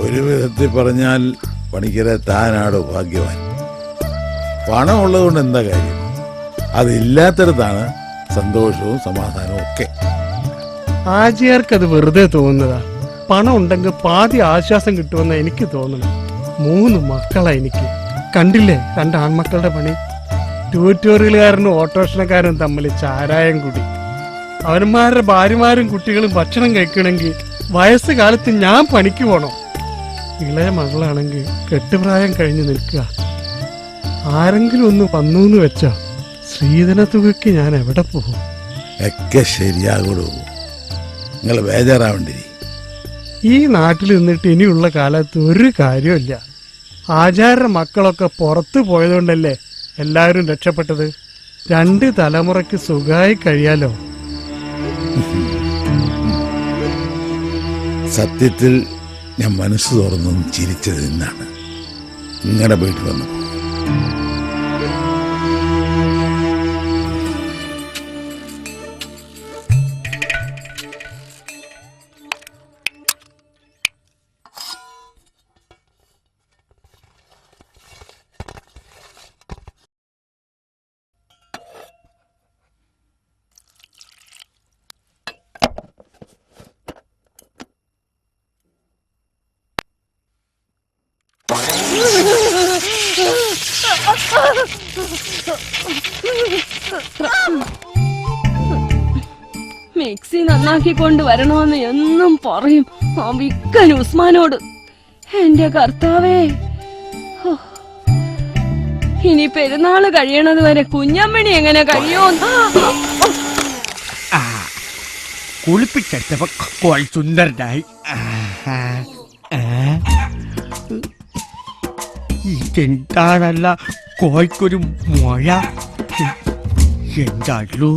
ഒരു വിധത്തിൽ പറഞ്ഞാൽ പണിക്കരെ താനാടോ ഭാഗ്യവാൻ. പണമുള്ളതുകൊണ്ട് എന്താ കാര്യം? അതില്ലാത്തടത്താണ് സന്തോഷവും സമാധാനവും ഒക്കെ. ആചാര്യർക്കത് വെറുതെ തോന്നുന്നതാ. പണം ഉണ്ടെങ്കിൽ പാതി ആശ്വാസം കിട്ടുമെന്ന് എനിക്ക് തോന്നണം. 3 മക്കളാ എനിക്ക്. കണ്ടില്ലേ 2 ആൺമക്കളുടെ പണി? ട്യൂട്ടോറിയലുകാരനും ഓട്ടോറിക്ഷക്കാരനും തമ്മിൽ ചാരായം കുടി. അവന്മാരുടെ ഭാര്യമാരും കുട്ടികളും ഭക്ഷണം കഴിക്കണമെങ്കിൽ വയസ്സുകാലത്ത് ഞാൻ പണിക്ക് പോണം. ഇളയ മകളാണെങ്കിൽ കെട്ടുപ്രായം കഴിഞ്ഞ് നിൽക്കുക. ആരെങ്കിലും ഒന്ന് വന്നൂന്ന് വെച്ചോ, ശ്രീധന തുകയ്ക്ക് ഞാൻ എവിടെ പോകും? ഒക്കെ ശരിയാകൂടൂ, നിങ്ങൾ ബേജാറാവണ്ടി. ഈ നാട്ടിൽ നിന്നിട്ട് ഇനിയുള്ള കാലത്ത് ഒരു കാര്യമില്ല. ആചാര്യ മക്കളൊക്കെ പുറത്തു പോയതുകൊണ്ടല്ലേ എല്ലാവരും രക്ഷപ്പെട്ടത്. 2 തലമുറയ്ക്ക് സുഖമായി കഴിയാലോ. സത്യത്തിൽ ഞാൻ മനസ്സ് തുറന്നൊന്നും ചിരിച്ചത് നിന്നാണ്. നിങ്ങളുടെ വീട്ടിൽ വന്നു മിക്സി നന്നാക്കിക്കൊണ്ട് വരണമെന്ന് എന്നും പറയും ആ വിക്കൻ ഉസ്മാനോട്. എന്റെ കർത്താവേ, ഇനി പെരുന്നാള് കഴിയണത് വരെ കുഞ്ഞമ്മണി എങ്ങനെ കഴിയോ? കുളിപ്പിച്ചെടുത്തപ്പോ കോൾ സുന്ദരനായി. ഇതെന്താണല്ല കോഴിക്കൊരു മുഴ? എന്താണല്ലോ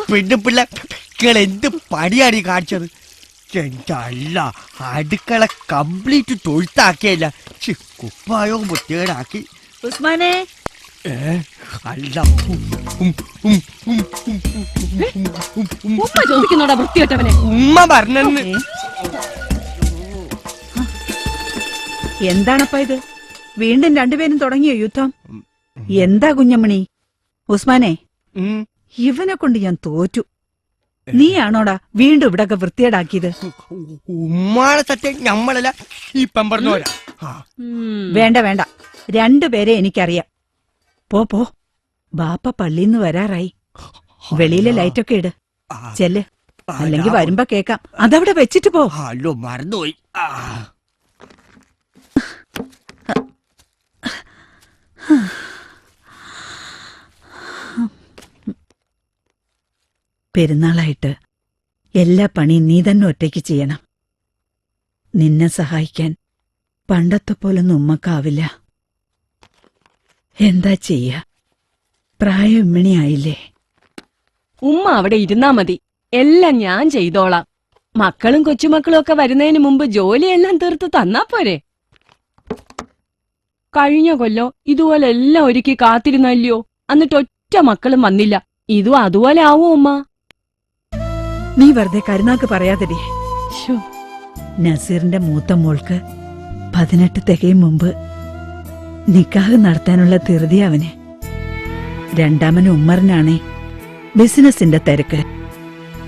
പിന്നെ പിള്ളേർ എന്ത് പണിയാണ് കാണിച്ചത്? എന്തല്ല അടുക്കള കംപ്ലീറ്റ് തൊഴുത്താക്കിയല്ല, കുപ്പായോ മുത്തേടാക്കി. ഉസ്മാനെ, അല്ല ചോദിക്കുന്നോടാ വൃത്തികെട്ടവനെ. ഉമ്മ പറഞ്ഞെന്ന്. എന്താണപ്പ ഇത്? വീണ്ടും 2 പേരും തുടങ്ങിയോ യുദ്ധം? എന്താ കുഞ്ഞമ്മണി? ഉസ്മാനെ, ഇവനെ കൊണ്ട് ഞാൻ തോറ്റു. നീയാണോടാ വീണ്ടും ഇവിടൊക്കെ വൃത്തിയേടാക്കിയത്? ഉമ്മാടെ സത്യം ഞമ്മളല്ല ഈ പെമ്പറന്നോരാ. വേണ്ട വേണ്ട, 2 പേരെ എനിക്കറിയാം. പോ പോ, ബാപ്പ പള്ളിന്ന് വരാറായി. വെളിയിലെ ലൈറ്റൊക്കെ ഇട്. ചെല്ല്, അല്ലെങ്കിൽ വരുമ്പോ കേക്കാം. അതവിടെ വെച്ചിട്ട് പോ. ഹലോ, മറന്നുപോയി. പെരുന്നാളായിട്ട് എല്ലാ പണിയും നീ തന്നെ ഒറ്റയ്ക്ക് ചെയ്യണം. നിന്നെ സഹായിക്കാൻ പണ്ടത്തെ പോലൊന്നും ഉമ്മക്കാവില്ല. എന്താ ചെയ്യ, പ്രായം ഇമ്മിണിയായില്ലേ. ഉമ്മ അവിടെ ഇരുന്നാ മതി, എല്ലാം ഞാൻ ചെയ്തോളാം. മക്കളും കൊച്ചുമക്കളും ഒക്കെ വരുന്നതിന് മുമ്പ് ജോലിയെല്ലാം തീർത്ത് തന്നാ പോരെ. കഴിഞ്ഞ കൊല്ലോ ഇതുപോലെ എല്ലാം ഒരുക്കി കാത്തിരുന്നല്ലയോ, എന്നിട്ട് ഒറ്റ മക്കളും വന്നില്ല. ഇതും അതുപോലെ ആവോ ഉമ്മ? നീ വെറുതെ കരുനാക്ക് പറയാതെടി. നസീറിന്റെ മൂത്ത മോൾക്ക് 18 തികയും മുമ്പ് നിക്കാഹ് നടത്താനുള്ള ധൃതി അവന്. രണ്ടാമന് ഉമ്മറിനാണേ ബിസിനസിന്റെ തിരക്ക്.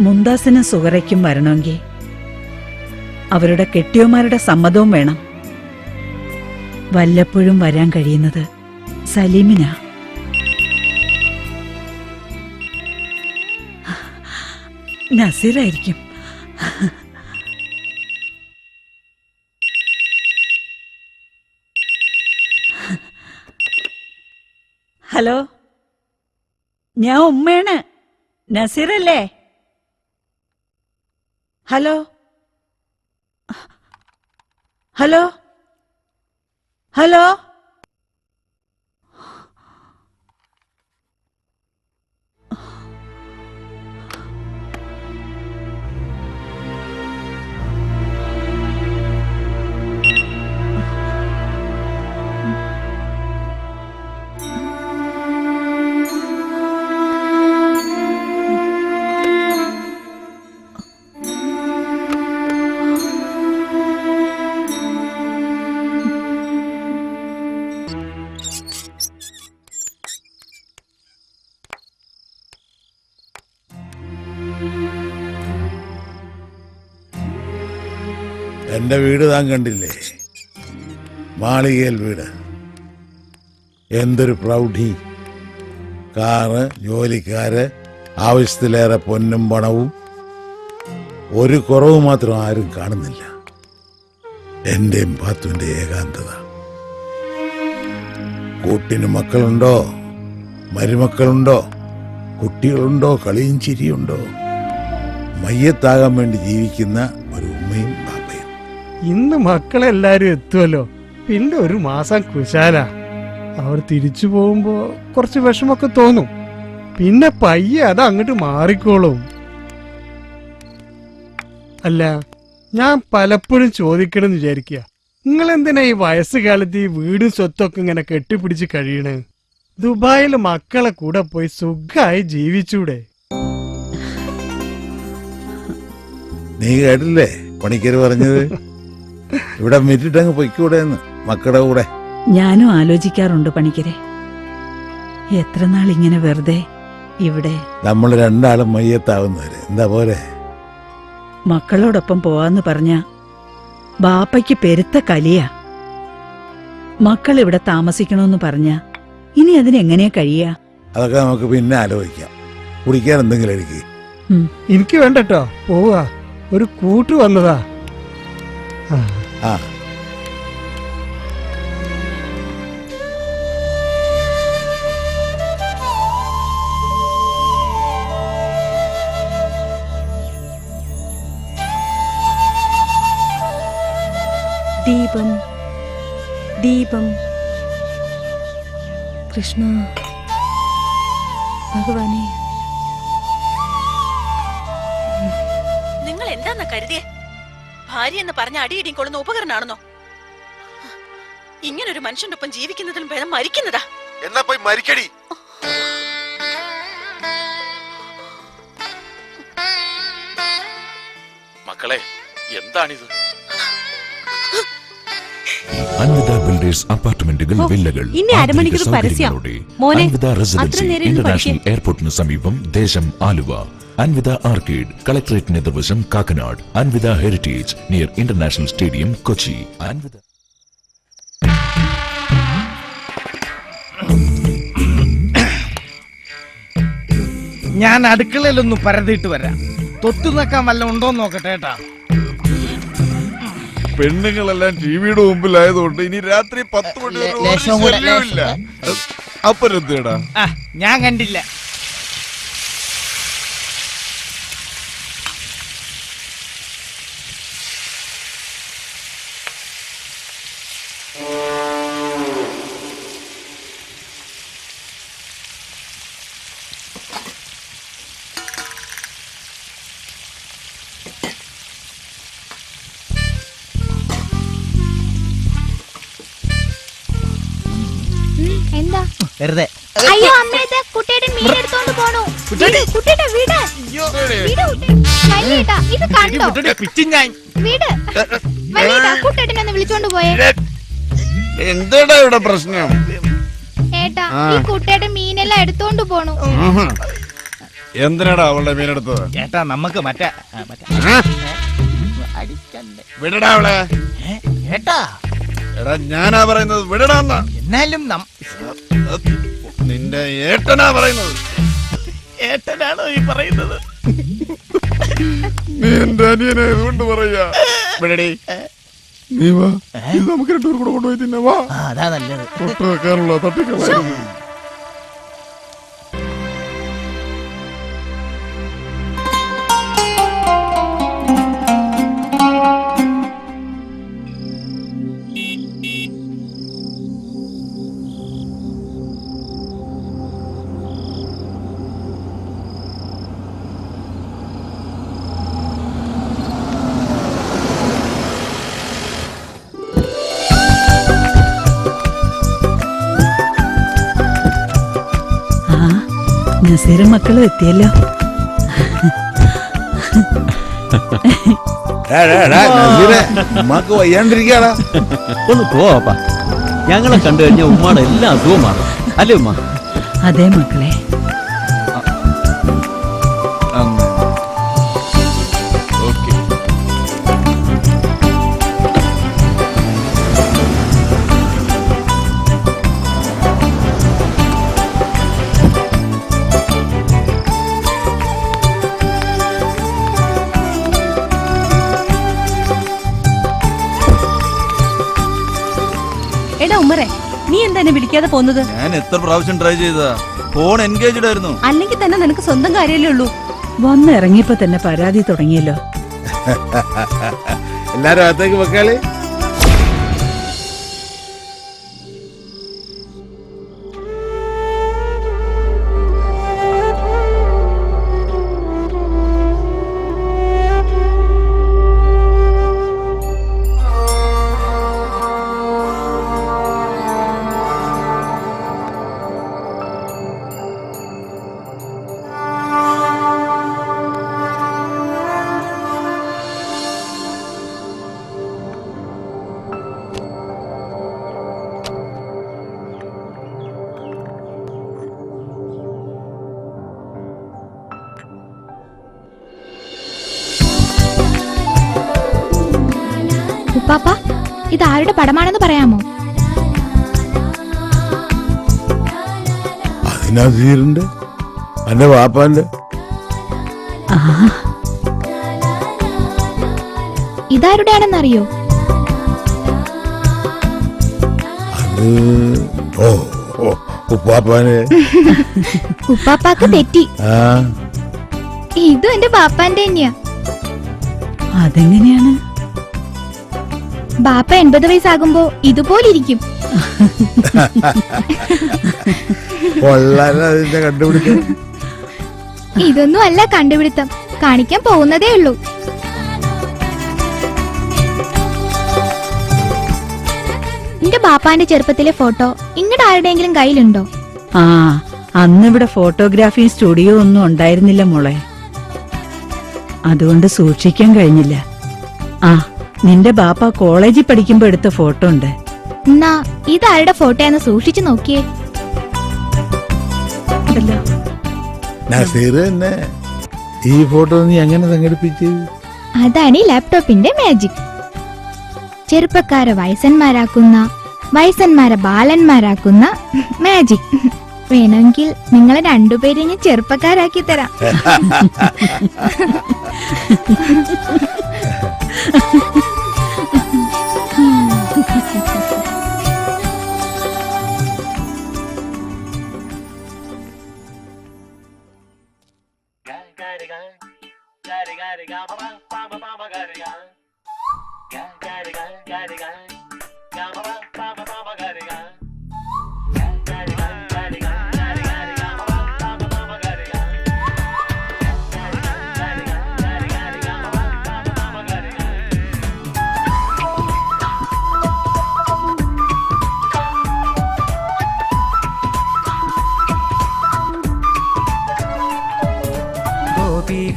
മുന്താസിനും സുഹറയ്ക്കും വരണമെങ്കിൽ അവരുടെ കെട്ടിയോമാരുടെ സമ്മതവും വേണം. വല്ലപ്പോഴും വരാൻ കഴിയുന്നത് സലീമിനാ. നസീറായിരിക്കും. ഹലോ, ഞാൻ ഉമ്മയാണ്. നസീറല്ലേ? Hello hello hello. എന്റെ വീട് താൻ കണ്ടില്ലേ? മാളികയിൽ വീട്. എന്തൊരു പ്രൗഢി! കാറ്, ജോലിക്കാര്, ആവശ്യത്തിലേറെ പൊന്നും പണവും. ഒരു കുറവ് മാത്രം ആരും കാണുന്നില്ല, എന്റെയും പാത്തുവിന്റെ ഏകാന്തത. കൂട്ടിന് മക്കളുണ്ടോ? മരുമക്കളുണ്ടോ? കുട്ടികളുണ്ടോ? കളിയും ചിരിയുണ്ടോ? മയ്യത്താകാൻ വേണ്ടി ജീവിക്കുന്ന ഒരു ഉമ്മയും പാപ്പയും. ഇന്ന് മക്കളെല്ലാരും എത്തുമല്ലോ, പിന്നെ ഒരു മാസം കുശാല. അവർ തിരിച്ചു പോകുമ്പോ കുറച്ച് വിഷമൊക്കെ തോന്നും, പിന്നെ പയ്യെ അത് അങ്ങോട്ട് മാറിക്കോളും. അല്ല, ഞാൻ പലപ്പോഴും ചോദിക്കണമെന്ന് വിചാരിക്കുക, നിങ്ങൾ എന്തിനാ ഈ വയസ്സുകാലത്ത് ഈ വീടും സ്വത്തൊക്കെ ഇങ്ങനെ കെട്ടിപ്പിടിച്ച് കഴിയണേ? ദുബായിൽ മക്കളെ കൂടെ പോയി സുഖമായി ജീവിച്ചൂടെ? നീ കേട്ടില്ലേ പണിക്കര് പറഞ്ഞത്? ഇവിടെ മിറ്റിട്ടങ്ങ് പൊയ്ക്കൂടെ എന്ന് മക്കളുടെ കൂടെ. ഞാനും ആലോചിക്കാറുണ്ട് പണിക്കരെ, എത്ര നാൾ ഇങ്ങനെ വെറുതെ ഇവിടെ. നമ്മൾ രണ്ടാളും മയ്യത്താവുന്നവര് എന്താ പോരെ? മക്കളോടൊപ്പം പോവാന്ന് പറഞ്ഞ ബാപ്പയ്ക്ക് പെരുത്ത കലിയാ. മക്കൾ ഇവിടെ താമസിക്കണമെന്ന് പറഞ്ഞ ഇനി അതിനെങ്ങനെയാ കഴിയാ? അതൊക്കെ നമുക്ക് പിന്നെ ആലോചിക്കാം. കുടിക്കാൻ എന്തെങ്കിലും എനിക്ക്. എനിക്ക് വേണ്ടട്ടോ, പോവാ. ഒരു കൂട്ടു വന്നതാ. ആ ദീപം ദീപം കൃഷ്ണ ഭഗവാനെ. നിങ്ങൾ എന്താന്നാ കരുതിയേ? ഭാര്യ എന്ന് പറഞ്ഞ അടിയിടിയും കൊള്ളുന്ന ഉപകരണമാണെന്നോ? ഇങ്ങനൊരു മനുഷ്യന്റെ ഒപ്പം ജീവിക്കുന്നതിലും ഭേദം മരിക്കുന്നതാ. എന്നാ പോയി മരിക്കടി. മക്കളെ, എന്താണിത്? അൻവിത ബിൽഡേഴ്സ് അപ്പാർട്ട്മെന്റുകൾ, വില്ലകൾ, ഇനി അരമണിക്കൂർ പരസ്യം. മോനെ, അൻവിത റെസിഡൻസി ഇന്റർനാഷണൽ എയർപോർട്ടിന് സമീപം, ദേശം ആലുവ. അൻവിത ആർക്കേഡ്, കളക്ടറേറ്റിന് എതിർവശം Kakkanad. Anvitha heritage near international stadium, Kochi. Anvitha ഞാൻ അടുക്കളയിലൊന്ന് പരതിയിട്ട് വരാം. തൊട്ടു നിൽക്കാൻ വല്ല ഉണ്ടോന്ന് നോക്കട്ടെ കേട്ടാ. പെണ്ണുങ്ങളെല്ലാം ടിവിയുടെ മുമ്പിലായതുകൊണ്ട് ഇനി രാത്രി 10 മണി വരെ ഒരു ശല്യവുമില്ല. അപ്പരെന്തേടാ? ഞാൻ കണ്ടില്ല. എന്താ? വെറുതെ. അയ്യോ അമ്മ, ഇത് കുട്ടിയുടെ മീൻ എടുത്തോണ്ട് പോണു. കുട്ടിയുടെ വീട് വലിയേട്ടാ, ഇത് കണ്ടോ? വീട് വലിയേട്ടാ, കുട്ടിയേട്ടനൊന്ന് വിളിച്ചോണ്ട് പോയേ. എന്താടാ ഇവിടെ പ്രശ്നം? ഏട്ടാ, ഈ കുട്ടിയുടെ മീനെല്ലാം എടുത്തോണ്ട് പോണു. എന്തിനാടാ അവളുടെ മീനെടുത്തത്? ഏട്ടാ, നമുക്ക് മറ്റേ വിടടാ അവളെ. ഏട്ടാ, എടാ ഞാനാ പറയുന്നത്, വിടടാ. എന്നാലും നിന്റെ ഏട്ടനാ പറയുന്നത്. ഏട്ടനാണോ ഈ പറയുന്നത്? നീ എന്റെ അനിയനായതുകൊണ്ട് പറയാ. നീ വാ, ഇത് നമുക്ക് രണ്ടുപേർ കൂടെ കൊണ്ടുപോയി തിന്നാ. അതാ നല്ലത്. തൊട്ട് വെക്കാനുള്ള തട്ടിക്കളായിരുന്നു. നസീറും മക്കളും എത്തിയല്ലോ. ഉമ്മാക്ക് വയ്യാണ്ടിരിക്കാടാ. ഒന്ന് പോവാ, ഞങ്ങളെ കണ്ടു കഴിഞ്ഞാൽ ഉമ്മാടെ എല്ലാ അസുഖവും മാറും അല്ലേ ഉമ്മ? അതെ മക്കളെ. എടാ ഉമ്മറെ, നീ എന്താ എന്നെ വിളിക്കാതെ പോന്നത്? ഞാൻ എത്ര പ്രാവശ്യം ട്രൈ ചെയ്തതാ, ഫോൺ എൻഗേജ്ഡ് ആയിരുന്നു. അല്ലെങ്കിൽ തന്നെ നിനക്ക് സ്വന്തം കാര്യമല്ലേ ഉള്ളൂ. വന്നിറങ്ങിയപ്പോ തന്നെ പരാതി തുടങ്ങിയല്ലോ. എല്ലാരും അകത്തേക്ക് വെക്കാളി. ഉപ്പാപ്പ, ഇത് ആരുടെ പടമാണെന്ന് പറയാമോ? അതിനീരുണ്ട് എന്റെ വാപ്പാന്റെ. ഇതാരുടെയാണെന്നറിയോ? അത് ഉപ്പാപ്പാന്. ഉപ്പാപ്പാക്ക് തെറ്റി. ഇതും എന്റെ ബാപ്പാന്റെ തന്നെയാ. അതെങ്ങനെയാണ്? ബാപ്പ 80 വയസ്സാകുമ്പോ ഇതുപോലിരിക്കും. അതിന്റെ കണ്ടുപിടിക്കും. ഇതൊന്നും അല്ല കണ്ടുപിടുത്തം, കാണിക്കാൻ പോകുന്നതേ ഉള്ളൂ. എന്റെ ബാപ്പാന്റെ ചെറുപ്പത്തിലെ ഫോട്ടോ ഇങ്ങടെ ആരുടെയെങ്കിലും കയ്യിലുണ്ടോ? ആ, അന്നിവിടെ ഫോട്ടോഗ്രാഫി സ്റ്റുഡിയോ ഒന്നും ഉണ്ടായിരുന്നില്ല മോളെ, അതുകൊണ്ട് സൂക്ഷിക്കാൻ കഴിഞ്ഞില്ല. ആ, നിന്റെ ബാപ്പ കോളേജിൽ പഠിക്കുമ്പോ എടുത്ത ഫോട്ടോ ഉണ്ട്. എന്നാ ഇതാരുടെ ഫോട്ടോയാന്ന് സൂക്ഷിച്ചു നോക്കിയേ. നസീർ തന്നെ. ഈ ഫോട്ടോ നീ എങ്ങനെ സംഘടിപ്പിച്ചു? അതാണ് ഈ ലാപ്ടോപ്പിന്റെ മാജിക്. ചെറുപ്പക്കാരെ വയസ്സന്മാരാക്കുന്ന, വയസ്സന്മാരെ ബാലന്മാരാക്കുന്ന മാജിക്. വേണമെങ്കിൽ നിങ്ങളെ രണ്ടുപേരെ ഞാൻ ചെറുപ്പക്കാരാക്കി തരാം.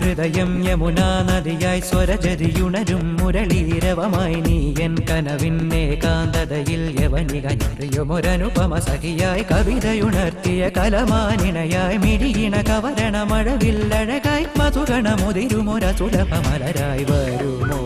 ഹൃദയം യമുനാ നദിയായി സ്വരജരിയുണരും മുരളീരവമായി നീ എൻ കനവിന്നെ കാന്തതയിൽ യവനികയൊരനുപമ സഖിയായി കവിതയുണർത്തിയ കലമാനിണയായി മിഴിയിണ കവരണ മഴവില്ലഴകായി മധുഗണമുതിരുമൊര സുലഭമലരായി വരുമോ?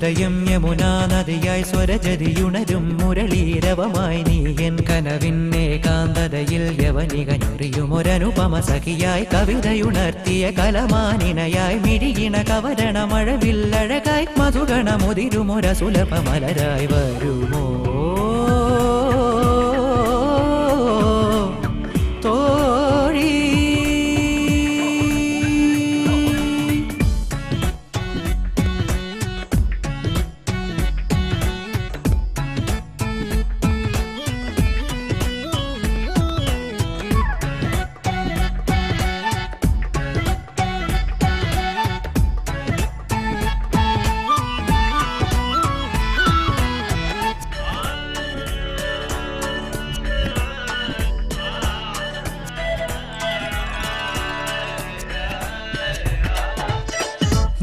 ഹൃദയം യമുനാ നദിയായി സ്വരജതിയുണരും മുരളീരവമായി നീ എൻ കനവിന്നെ കാന്തതയിൽ യവനികഞ്ഞൊറിയുമൊരനുപമ സഖിയായി കവിതയുണർത്തിയ കലമാനിണയായി മിഴിയിണ കവരണ മഴവില്ലഴകായി മധുഗണമുതിരുമൊര സുലഭ മലരായി വരുമോ തോഴി.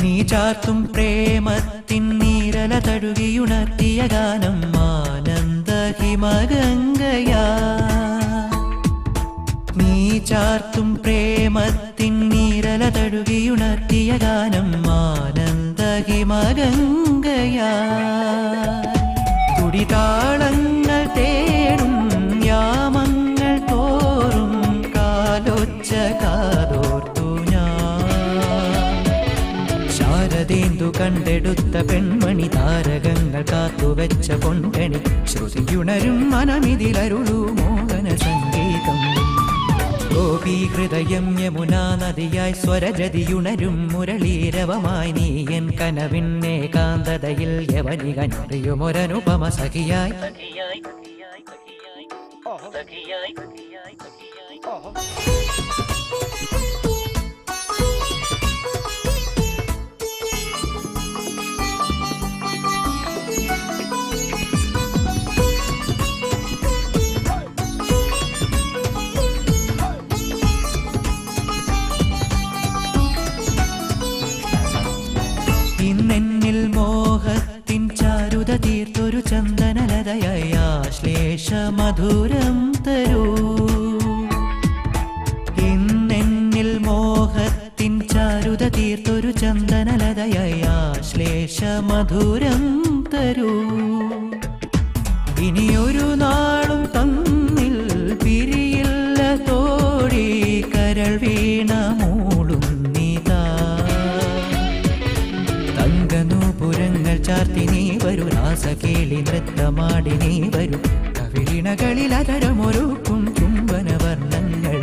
നീ ചാർത്തും പ്രേമത്തിൻ നീരല തഴുകിയുണർത്തിയ ഗാനം ആനന്ദ ഹിമഗംഗയാ. നീ ചാർത്തും പ്രേമത്തിൻ നീരല തഴുകിയുണർത്തിയ ഗാനം ആനന്ദ ഹിമഗംഗയാ. തുടിതാളങ്ങൾ തേടും യാമങ്ങൾ തോറും കാലൊച്ച കാതോർത്തു ശാരദേന്ദു കണ്ടെടുത്ത പെൺമണി താരകങ്ങൾ കാത്തുവെച്ച പൊൻകണി ശ്രുതിയുണരും മനമിതിലരുളു മോഹന സംഗീതം. ഗോപീ ഹൃദയം യമുനാ നദിയായി സ്വരജതിയുണരും മുരളീരവമായി നീ എൻ കനവിന്നെ കാന്തതയിൽ യവനികഞ്ഞൊറിയുമൊരനുപമ സഖിയായി. ഇന്നെന്നിൽ മോഹത്തിൻ ചാരുത തീർത്തൊരു ചന്ദനലതയായി ആശ്ലേഷ മധുരം തരൂ. ഇന്നെന്നിൽ മോഹത്തിൻ ചാരുത തീർത്തൊരു ചന്ദനലതയായി ആശ്ലേഷ മധുരം തരൂ. ഇനിയൊരു നാളും തന്നിൽ പിരിയില്ല തോഴി കരൾ വീണ മൂളും നീതാ. തങ്കനൂപുരങ്ങൾ ചാർത്തി നീ വരൂ രാസകേളി നൃത്തമാടി നീ വരൂ കവിളിണകളിൽ അതരമൊരുക്കും ചുംബന വർണ്ണങ്ങൾ.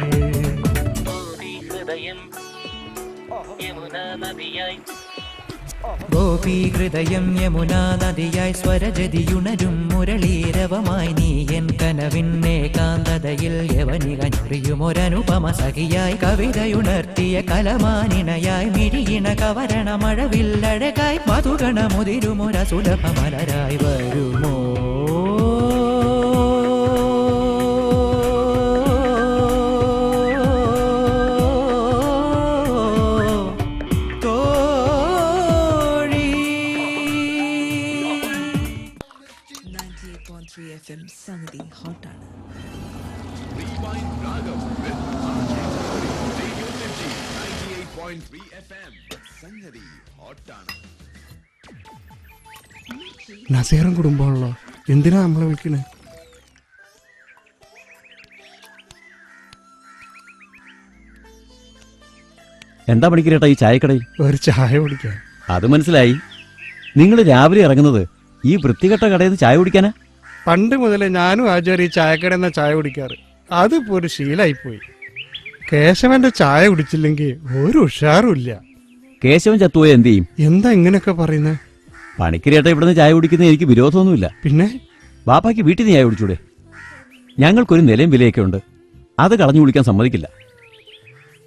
ഗോപീ ഹൃദയം യമുനാ നദിയായി സ്വരജതിയുണരും മുരളീരവമായി നീ എൻ കനവിന്നെ കാന്തതയിൽ യവനികഞ്ഞൊറിയുമൊരനുപമ സഖിയായി കവിതയുണർത്തിയ കലമാനിണയായി മിഴിയിണ കവരണ മഴവില്ലഴകായി മധുഗണമുതിരുമൊര സുലഭ മലരായി വരുമോ സംഗതി ഹോട്ടാണ്. നസീറും കുടുംബമാണല്ലോ, എന്തിനാ നമ്മളെ വിളിക്കണേ? എന്താ പണിക്കരേട്ടാ ഈ ചായക്കടയിൽ? ഒരു ചായ കുടിക്കാൻ. അത് മനസ്സിലായി. നിങ്ങൾ രാവിലെ ഇറങ്ങുന്നത് ഈ വൃത്തികെട്ട കടയിൽ നിന്ന് ചായ കുടിക്കാനാ? പണ്ട് മുതലേ ഞാനും ആചാര്യ ഈ ചായക്കടയിൽ നിന്ന് ചായ കുടിക്കാറ്. അതിപ്പോ ഒരു ശീലായിപ്പോയി. കേശവന്റെ ചായ കുടിച്ചില്ലെങ്കിൽ ഒരു ഉഷാറുമില്ല. കേശവൻ ചത്തുപോയ എന്ത് ചെയ്യും? എന്താ ഇങ്ങനെയൊക്കെ പറയുന്നത്? പണിക്കരേട്ട ഇവിടുന്ന് ചായ കുടിക്കുന്ന എനിക്ക് വിരോധമൊന്നുമില്ല. പിന്നെ ബാപ്പാക്ക് വീട്ടിൽ നിന്ന് ചായ കുടിച്ചൂടെ? ഞങ്ങൾക്കൊരു നിലയും വിലയൊക്കെ ഉണ്ട്, അത് കളഞ്ഞു കുടിക്കാൻ സമ്മതിക്കില്ല.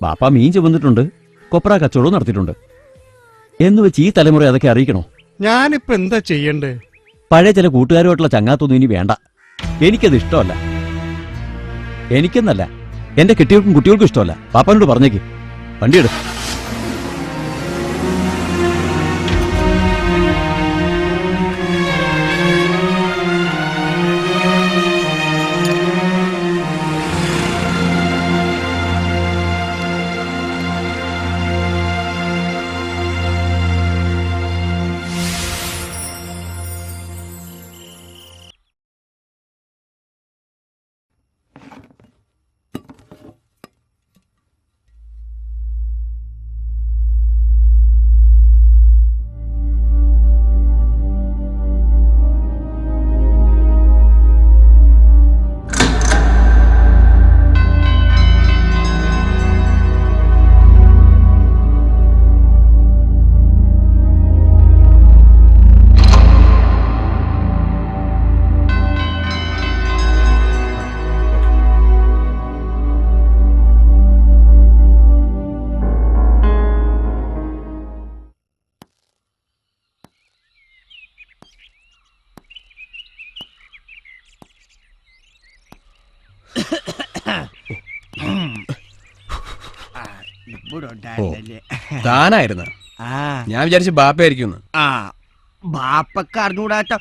ബാപ്പ മീൻ ചുമന്നിട്ടുണ്ട്, കൊപ്ര കച്ചവടവും നടത്തിയിട്ടുണ്ട്. എന്ന് വെച്ച് ഈ തലമുറ അതൊക്കെ അറിയിക്കണോ? ഞാനിപ്പോ എന്താ ചെയ്യണ്ടേ? പഴയ ചില കൂട്ടുകാരുമായിട്ടുള്ള ചങ്ങാത്തൊന്നും ഇനി വേണ്ട. എനിക്കത് ഇഷ്ടമല്ല. എനിക്കെന്നല്ല, എന്റെ കെട്ടികൾക്കും കുട്ടികൾക്കും ഇഷ്ടമല്ല. പാപ്പാനോട് പറഞ്ഞേക്ക്, വണ്ടിയെടു. താനായിരുന്നു. ഞാൻ വിചാരിച്ചു ബാപ്പയായിരിക്കും. ആ ബാപ്പക്ക് അറിഞ്ഞൂടാത്ത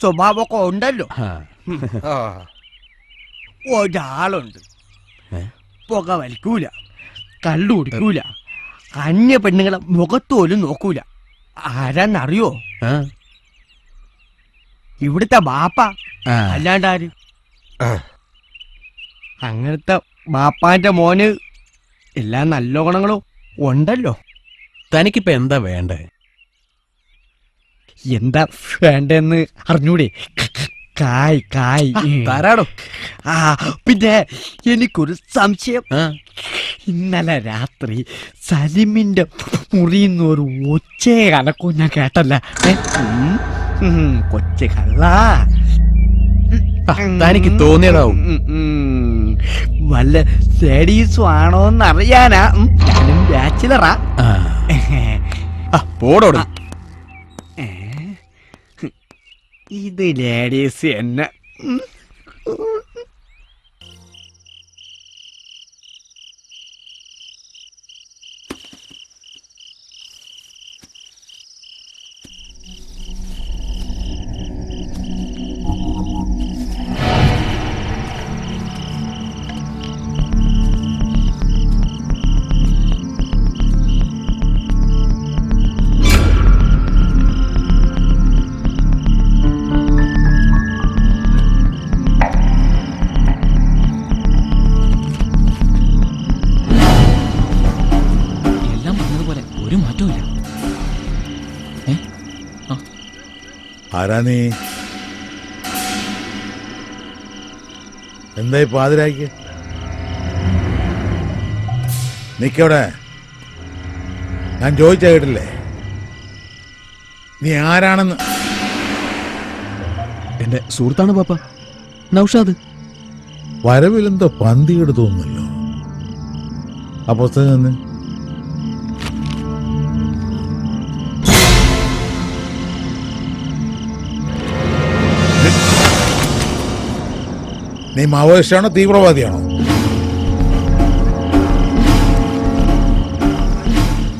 സ്വഭാവമൊക്കെ ഉണ്ടല്ലോ. ഒരാളുണ്ട്, പുക വലിക്കൂല, കള്ളു കുടിക്കൂല, അന്യ പെണ്ണുങ്ങളെ മുഖത്തോലും നോക്കൂല. ആരാന്നറിയോ? ഇവിടുത്തെ ബാപ്പ, അല്ലാണ്ടാര്. അങ്ങനത്തെ ബാപ്പാന്റെ മോന് എല്ലാ നല്ല ഗുണങ്ങളും ഉണ്ടല്ലോ. തനിക്കിപ്പോ എന്താ വേണ്ടേ? എന്താ വേണ്ടെന്ന് അറിഞ്ഞൂടെ? കായ് കായ് തരാടോ. ആ പിന്നെ എനിക്കൊരു സംശയം. ഇന്നലെ രാത്രി സലിമിന്റെ മുറിയുന്ന ഒരു ഒച്ചയെ കലക്കും ഞാൻ കേട്ടല്ല. കൊച്ചു കള്ള. തനിക്ക് തോന്നിയതാവും. വല്ല ലേഡീസും ആണോന്നറിയാനാ. ഞാനും ബാച്ചിലറാ. പോടോടി. ഇത് ലേഡീസ് എന്നെ. ആരാ നീ? എന്തായി പാതിരായിക്ക്? നിക്കവിടെ. ഞാൻ ചോദിച്ച കേട്ടില്ലേ? നീ ആരാണെന്ന്? എന്റെ സുഹൃത്താണ് പാപ്പ, നൗഷാദ്. വരവിലെന്തോ പന്തികേട് തോന്നുന്നല്ലോ. ആ പുസ്തകം നിന്ന് നീ മാവോയിസ്റ്റാണോ തീവ്രവാദിയാണോ?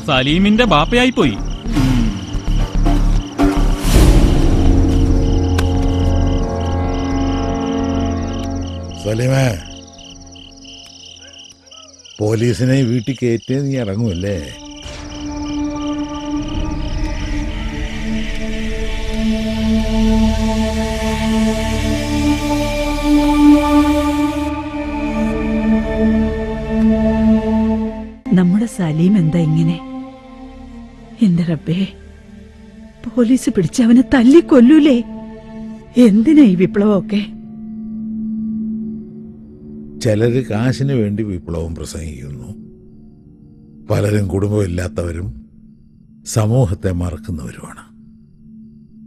സലീമിന്റെ ബാപ്പയായി പോയി. സലീമേ, പോലീസിനെ വീട്ടിൽ കയറ്റി നീ ഇറങ്ങുമല്ലേ? നമ്മുടെ സലീം എന്താ ഇങ്ങനെ? എന്റെ റബ്ബേ, പോലീസ് പിടിച്ചവനെ തല്ലിക്കൊല്ലൂലേ? എന്തിനാ ഈ വിപ്ലവമൊക്കെ? ചിലര് കാശിന് വേണ്ടി വിപ്ലവം പ്രസംഗിക്കുന്നു. പലരും കുടുംബമില്ലാത്തവരും സമൂഹത്തെ മറക്കുന്നവരുമാണ്.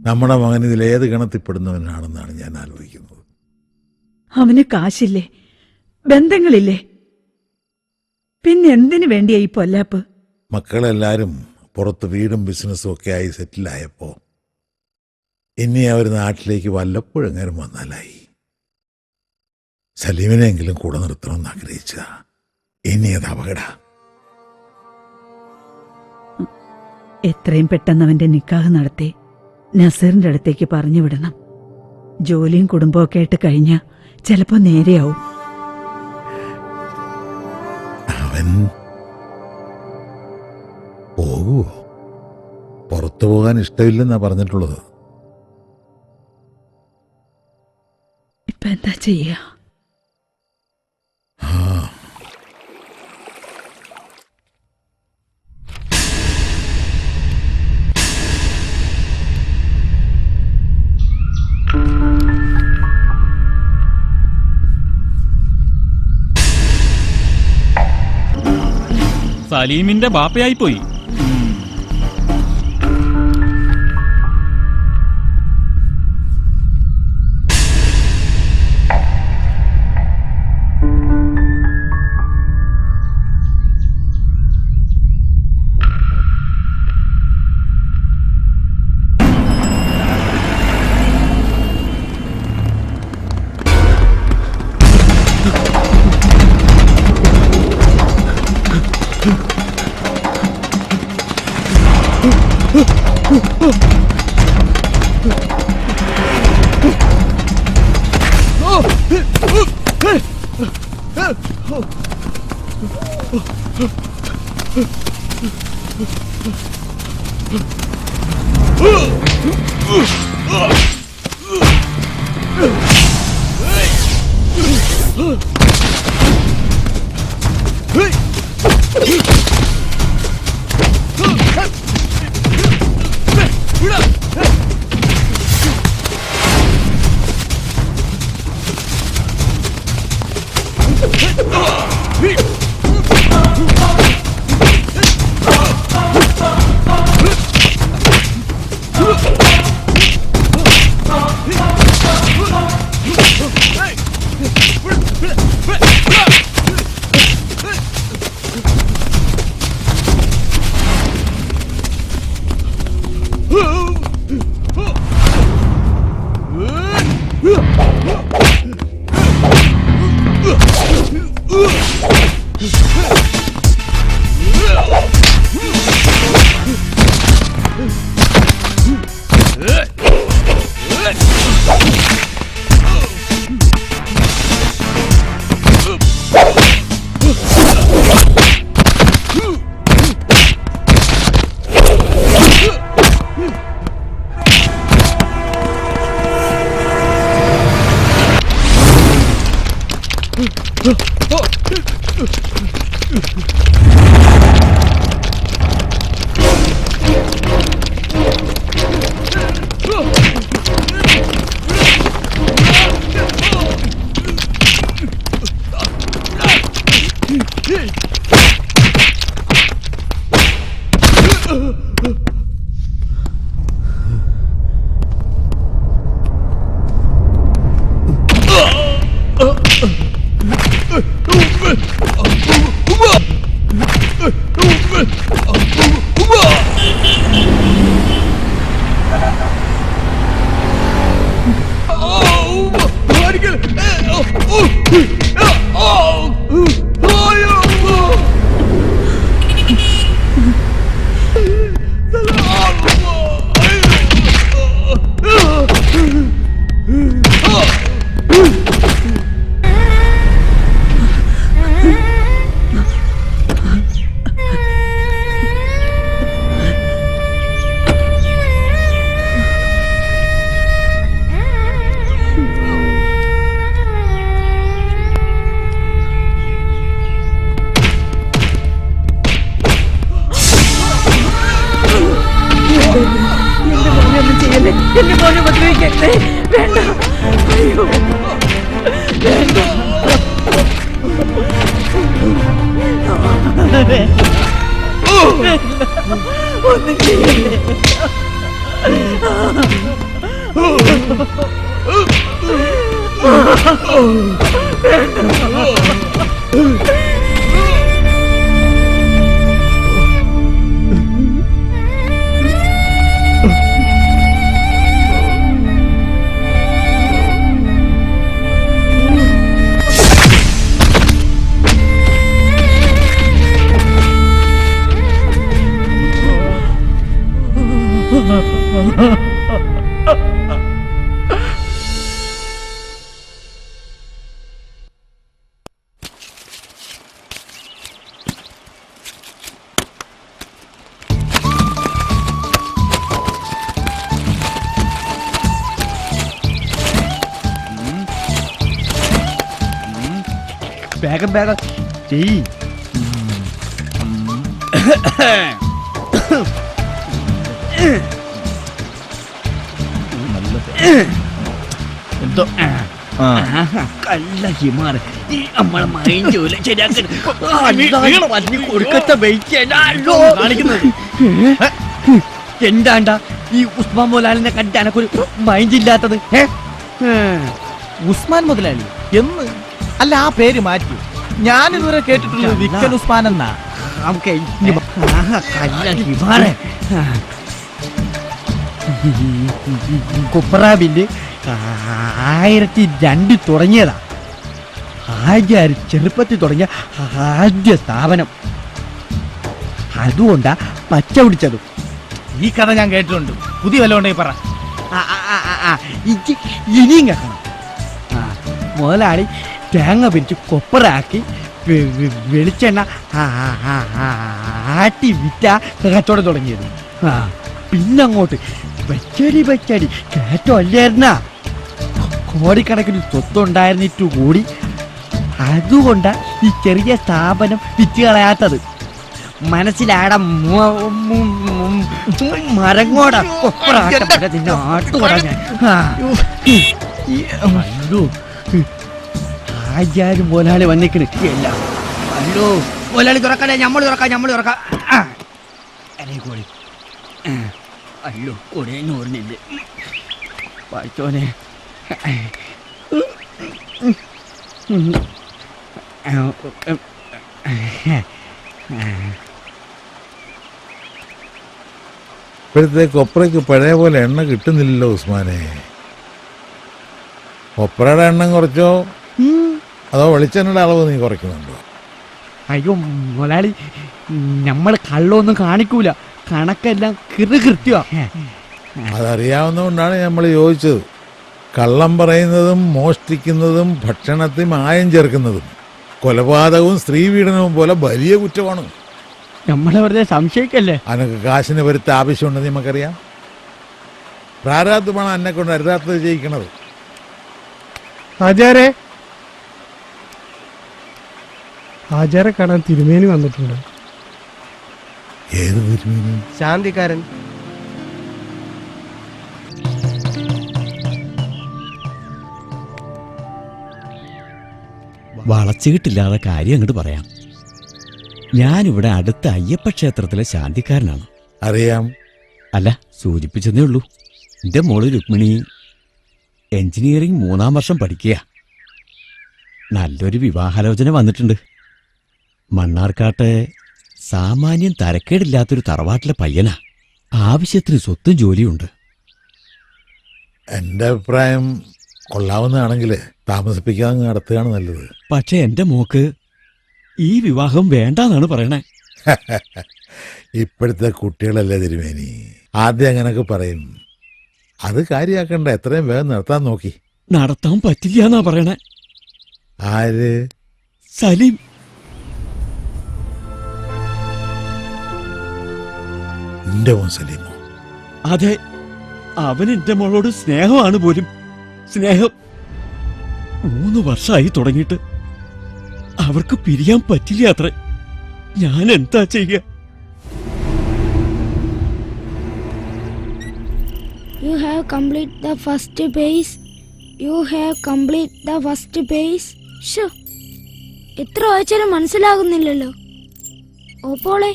നമ്മുടെ മകൻ ഇതിലേത് ഗണത്തിൽപ്പെടുന്നവനാണെന്നാണ് ഞാൻ ആലോചിക്കുന്നത്. അവന് കാശില്ലേ, ബന്ധങ്ങളില്ലേ, പിന്നെ എന്തിനു വേണ്ടിയാ ഈ പൊല്ലാപ്പ്? മക്കളെല്ലാരും പുറത്ത് വീടും ബിസിനസ്സും ഒക്കെ ആയി സെറ്റിലായപ്പോ ഇനി അവർ നാട്ടിലേക്ക് വല്ലപ്പോഴെങ്ങാനും വന്നാലായി. സലീമിനെങ്കിലും കൂടെ നിർത്തണമെന്ന് ആഗ്രഹിച്ച ഇനി അത് അപകട. എത്രയും പെട്ടെന്ന് അവന്റെ നിക്കാഹ് നടത്തി നസീറിന്റെ അടുത്തേക്ക് പറഞ്ഞു വിടണം. ജോലിയും കുടുംബമൊക്കെ ആയിട്ട് കഴിഞ്ഞാൽ ചിലപ്പോ നേരെയാവും. അവൻ പോകൂ. പുറത്തു പോകാൻ ഇഷ്ടമില്ലെന്നാ പറഞ്ഞിട്ടുള്ളത്. ഇപ്പൊ എന്താ ചെയ്യാ? സലീമിന്റെ ബാപ്പയായി പോയി. വേഗം വേഗം ചെയ്. എന്തോ കല്ല ഹിമാറ് ഈ നമ്മളെ മൈൻഡ് ശരിയാക്കി കൊടുക്കത്തെ കാണിക്കുന്നത് എന്താണ്ടാ ഈ ഉസ്മാൻ മുതലാളിനെ കണ്ടിട്ട് എനക്കൊരു മൈൻഡ് ഇല്ലാത്തത്? ഉസ്മാൻ മുതലാളി എന്ന് അല്ല, ആ പേര് മാറ്റി. ഞാനിതുവരെ കേട്ടിട്ടുള്ളത് വിക്കൻ ഉസ്മാൻ എന്നാ. കുപ്രാബിന്റെ 1002 തുടങ്ങിയതാ. ആചാര് ചെറുപ്പത്തിൽ തുടങ്ങിയ ആദ്യ സ്ഥാപനം. അതുകൊണ്ടാ പച്ച പിടിച്ചതും. ഈ കഥ ഞാൻ കേട്ടിട്ടുണ്ട്. പുതിയ വല്ല ഉണ്ടെങ്കിൽ പറ. ഇനിയും കേൾക്കണം. മുതലാളി തേങ്ങ പിരിച്ച് കൊപ്പറാക്കി വെളിച്ചെണ്ണ ആട്ടി വിറ്റ കച്ചവടം തുടങ്ങിയത്. പിന്നങ്ങോട്ട് വെച്ചടി കയറ്റം അല്ലായിരുന്ന. കോടിക്കണക്കിന് സ്വത്തുണ്ടായിരുന്നിട്ട് കൂടി അതുകൊണ്ടാ ഈ ചെറിയ സ്ഥാപനം വിറ്റ് കളയാത്തത്. മനസ്സിലാടാ മരങ്ങോടാ കൊപ്പറാട്ട നിന്നെ ആട്ടുകൊടാ ഞാൻ. അല്ലോ ആചാരും മുതലാളി വന്നിക്കണ്. അല്ലോ മുതലാളി തുറക്കല്ലേ, ഞമ്മള് തുറക്കാം. കോഴി അല്ലോ കൊടേന്ന് ഓർന്നില്ലേ പഠിച്ചോനെ. ഇപ്പോഴത്തെ കൊപ്രയ്ക്ക് പഴയ പോലെ എണ്ണ കിട്ടുന്നില്ലല്ലോ ഉസ്മാനെ. കൊപ്രയുടെ എണ്ണം കുറച്ചോ അതോ വെളിച്ചെണ്ണയുടെ അളവ് നീ കുറയ്ക്കുന്നുണ്ടോ? അയ്യോ മുതലാളി, നമ്മള് കള്ളൊന്നും കാണിക്കൂല. കണക്കെല്ലാം കൃത്യ. അതറിയാവുന്നതുകൊണ്ടാണ് നമ്മൾ ചോദിച്ചത്. കള്ളം പറയുന്നതും മോഷ്ടിക്കുന്നതും ഭക്ഷണത്തിൽ മായം ചേർക്കുന്നതും കൊലപാതകവും സ്ത്രീപീഡനവും പോലെ വലിയ കുറ്റമാണ്. നമ്മളെ വെറുതെ സംശയിക്കല്ലേ? അനക്ക് കാശിന് വരുത്ത ആവശ്യമുണ്ടെന്ന് നമുക്കറിയാം. പ്രാരാബ്ധമാണ് എന്നെ കൊണ്ട് അരുതാത്തത് ചെയ്യിക്കണത്. ആചാരെ കാണാൻ തിരുമേനി വന്നിട്ടുണ്ട്. ഏത് തിരുമേനി? ശാന്തിക്കാരൻ. വളച്ചുകിട്ടില്ലാതെ കാര്യം അങ്ങോട്ട് പറയാം. ഞാനിവിടെ അടുത്ത അയ്യപ്പ ക്ഷേത്രത്തിലെ ശാന്തിക്കാരനാണ്. അറിയാം. അല്ല, സൂചിപ്പിച്ചതേ ഉള്ളൂ. എൻ്റെ മോള് രുക്മിണി എഞ്ചിനീയറിംഗ് 3-ാം വർഷം പഠിക്കുക. നല്ലൊരു വിവാഹാലോചന വന്നിട്ടുണ്ട്. മണ്ണാർക്കാട്ടെ സാമാന്യം തരക്കേടില്ലാത്തൊരു തറവാട്ടിലെ പയ്യനാ. ആവശ്യത്തിന് സ്വത്തും ജോലിയുണ്ട്. എൻ്റെ അഭിപ്രായം കൊള്ളാവുന്നതാണെങ്കിൽ താമസിപ്പിക്കാതെ നടത്തുകയാണ് നല്ലത്. പക്ഷെ എൻ്റെ മോക്ക് ഈ വിവാഹം വേണ്ടാന്നാണ് പറയണേ. ഇപ്പോഴത്തെ കുട്ടികളല്ലേ തിരുമേനി, ആദ്യം അങ്ങനൊക്കെ പറയും. അത് കാര്യാക്കണ്ട, എത്രയും വേഗം നടത്താൻ നോക്കി. നടത്താൻ പറ്റില്ല എന്നാ പറയണേ. ആര്? സലീം. എന്റെ മോൻ സലീമോ? അതെ, അവൻ എന്റെ മോളോട് സ്നേഹമാണ് പോലും. സ്നേഹം 3 വർഷമായി തുടങ്ങിയിട്ട്. അവർക്ക് പിരിയാൻ പറ്റില്ല അത്ര. ഞാൻ എന്താ ചെയ്യുക? You have complete the first page. You have complete the first page. Show, എത്ര വായിച്ചാലും മനസ്സിലാകുന്നില്ലല്ലോ. ഓപ്പോളെ,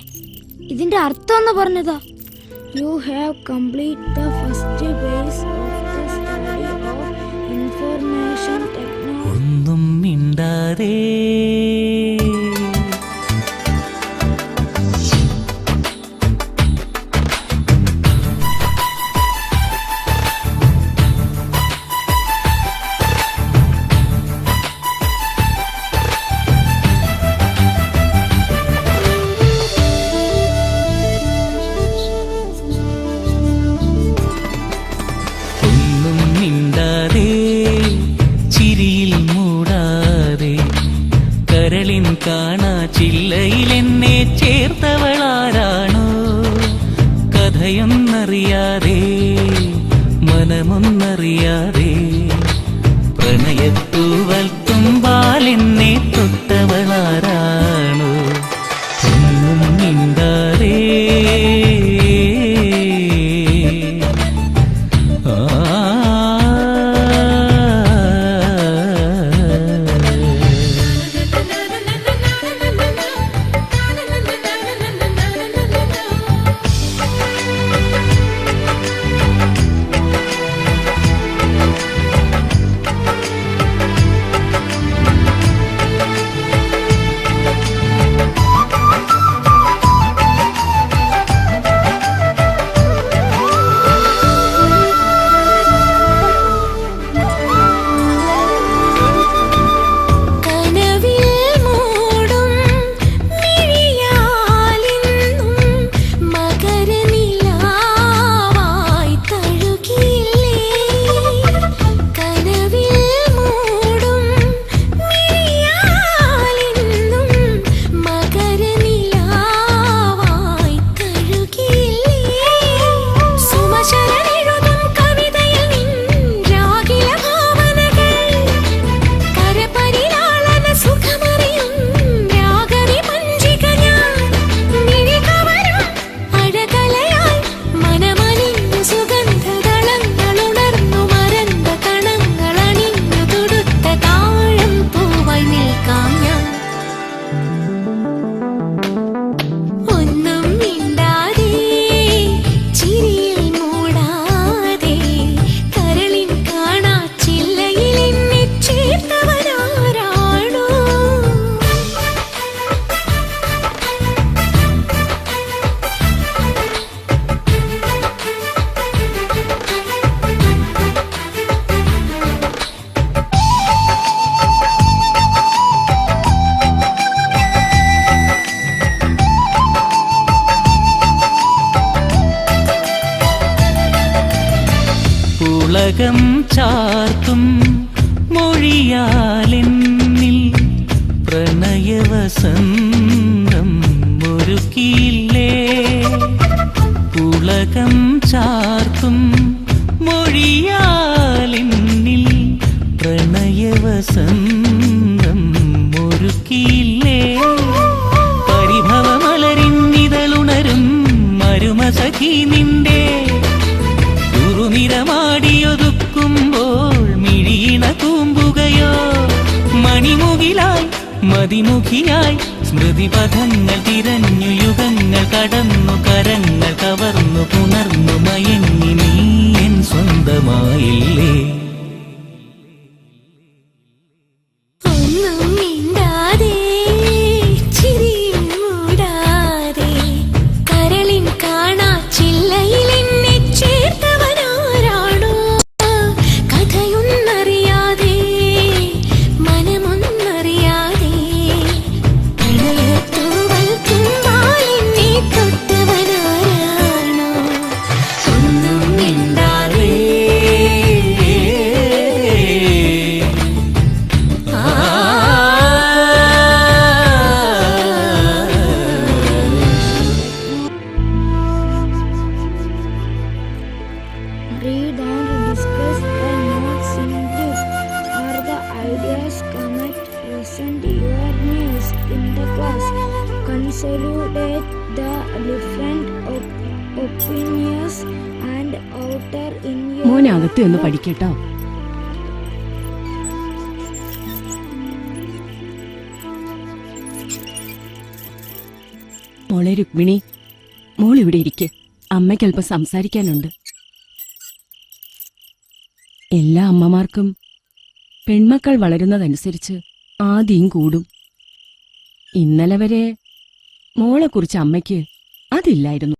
ഇതിന്റെ അർത്ഥം എന്ന് പറഞ്ഞതാ. You have complete the first page of the study of information technology. ഒന്നും മിണ്ടാതെ ചിരിയിൽ മൂടാതെ കരളിൻ കാണാ ചില്ലയിൽ എന്നെ ചേർത്തവളാരാണോ? കഥയൊന്നറിയാതെ മനമൊന്നറിയാതെ പ്രണയത്തൂവൽ തുമ്പാൽ എന്നെ തൊട്ടവളാരാണോ? ഒന്നും മിണ്ടാതെ പുളകം ചാർത്തും മൊഴിയാലെന്നിൽ പ്രണയവസന്തം ഒരുക്കിയില്ലേ പുളകം ചാർത്തും മൊഴിയാലെന്നിൽ പ്രണയവസന്തം ഒരുക്കിയില്ലേ പരിഭവമലരിന്നിതളുണരും മരുമസഖി നിന്റെ ഉറുനിരമാടിയൊതുക്കുമ്പോൾ മിഴിയിണ കൂമ്പുകയോ മണിമുകിലായി മതിമുഖിയായി സ്മൃതിപഥങ്ങൾ തിരഞ്ഞു യുഗങ്ങൾ കടന്നു കരങ്ങൾ കവർന്നു പുണർന്നു മയങ്ങി നീ എൻ സ്വന്തമായില്ലേ ഒന്നും മിണ്ടാതെ ചിരിയും മൂടാതെ കരളിൻ കാണാ ചില്ലയിൽ എന്നെ ചേർത്തവനാരാണോ കഥയൊന്നറിയാതെ മനമൊന്നറിയാതെ പ്രണയത്തൂവൽ തുമ്പാൽ എന്നെ തൊട്ടവനാരാണോ ഒന്നും മിണ്ടാതെ Read and discuss the notes in this. Are the ideas correct? Present your news in the class. Consolidate the different opinions and outer in your മോനകത്ത് ഒന്ന് പഠിക്കട്ടോ. മോളെ രുക്മിണി, മോൾ ഇവിടെ ഇരിക്കെ. അമ്മയ്ക്ക് അല്പം സംസാരിക്കാനുണ്ട്. എല്ലാ അമ്മമാർക്കും പെൺമക്കൾ വളരുന്നതനുസരിച്ച് ആദിയും കൂടും. ഇന്നലെ വരെ മോളെക്കുറിച്ച് അമ്മയ്ക്ക് അതില്ലായിരുന്നു.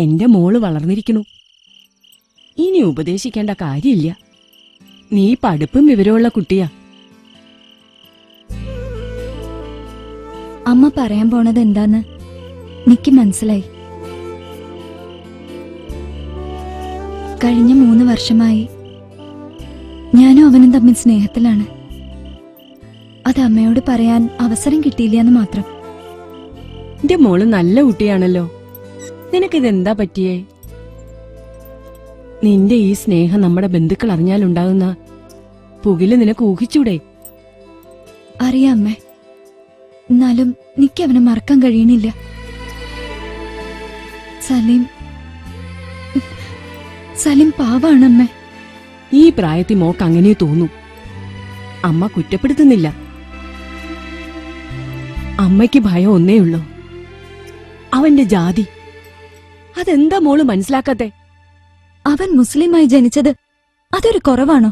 എന്റെ മോള് വളർന്നിരിക്കണു. ഇനി ഉപദേശിക്കേണ്ട കാര്യമില്ല. നീ പഠിപ്പും വിവരമുള്ള കുട്ടിയാ. അമ്മ പറയാൻ പോണത് എന്താന്ന് നിക്ക് മനസ്സിലായി. കഴിഞ്ഞ 3 വർഷമായി ഞാനും അവനും തമ്മിൽ സ്നേഹത്തിലാണ്. അത് അമ്മയോട് പറയാൻ അവസരം കിട്ടിയില്ലെന്ന് മാത്രം. എന്റെ മോള് നല്ല കുട്ടിയാണല്ലോ. നിനക്കിതെന്താ പറ്റിയേ? നിന്റെ ഈ സ്നേഹം നമ്മുടെ ബന്ധുക്കൾ അറിഞ്ഞാലുണ്ടാകുന്ന പുകില് നിനക്ക് ഊഹിച്ചൂടെ? അറിയാം അമ്മേ, എന്നാലും നിക്ക് അവനെ മറക്കാൻ കഴിയണില്ല. സലീം പാവാണ് അമ്മേ. ഈ പ്രായത്തിൽ മോക്ക് അങ്ങനെ തോന്നും. അമ്മ കുറ്റപ്പെടുത്തുന്നില്ല. അമ്മയ്ക്ക് ഭയം ഒന്നേ ഉള്ളൂ, അവന്റെ ജാതി. അതെന്താ മോള് മനസ്സിലാക്കാത്തെ? അവൻ മുസ്ലിമായി ജനിച്ചത് അതൊരു കുറവാണോ?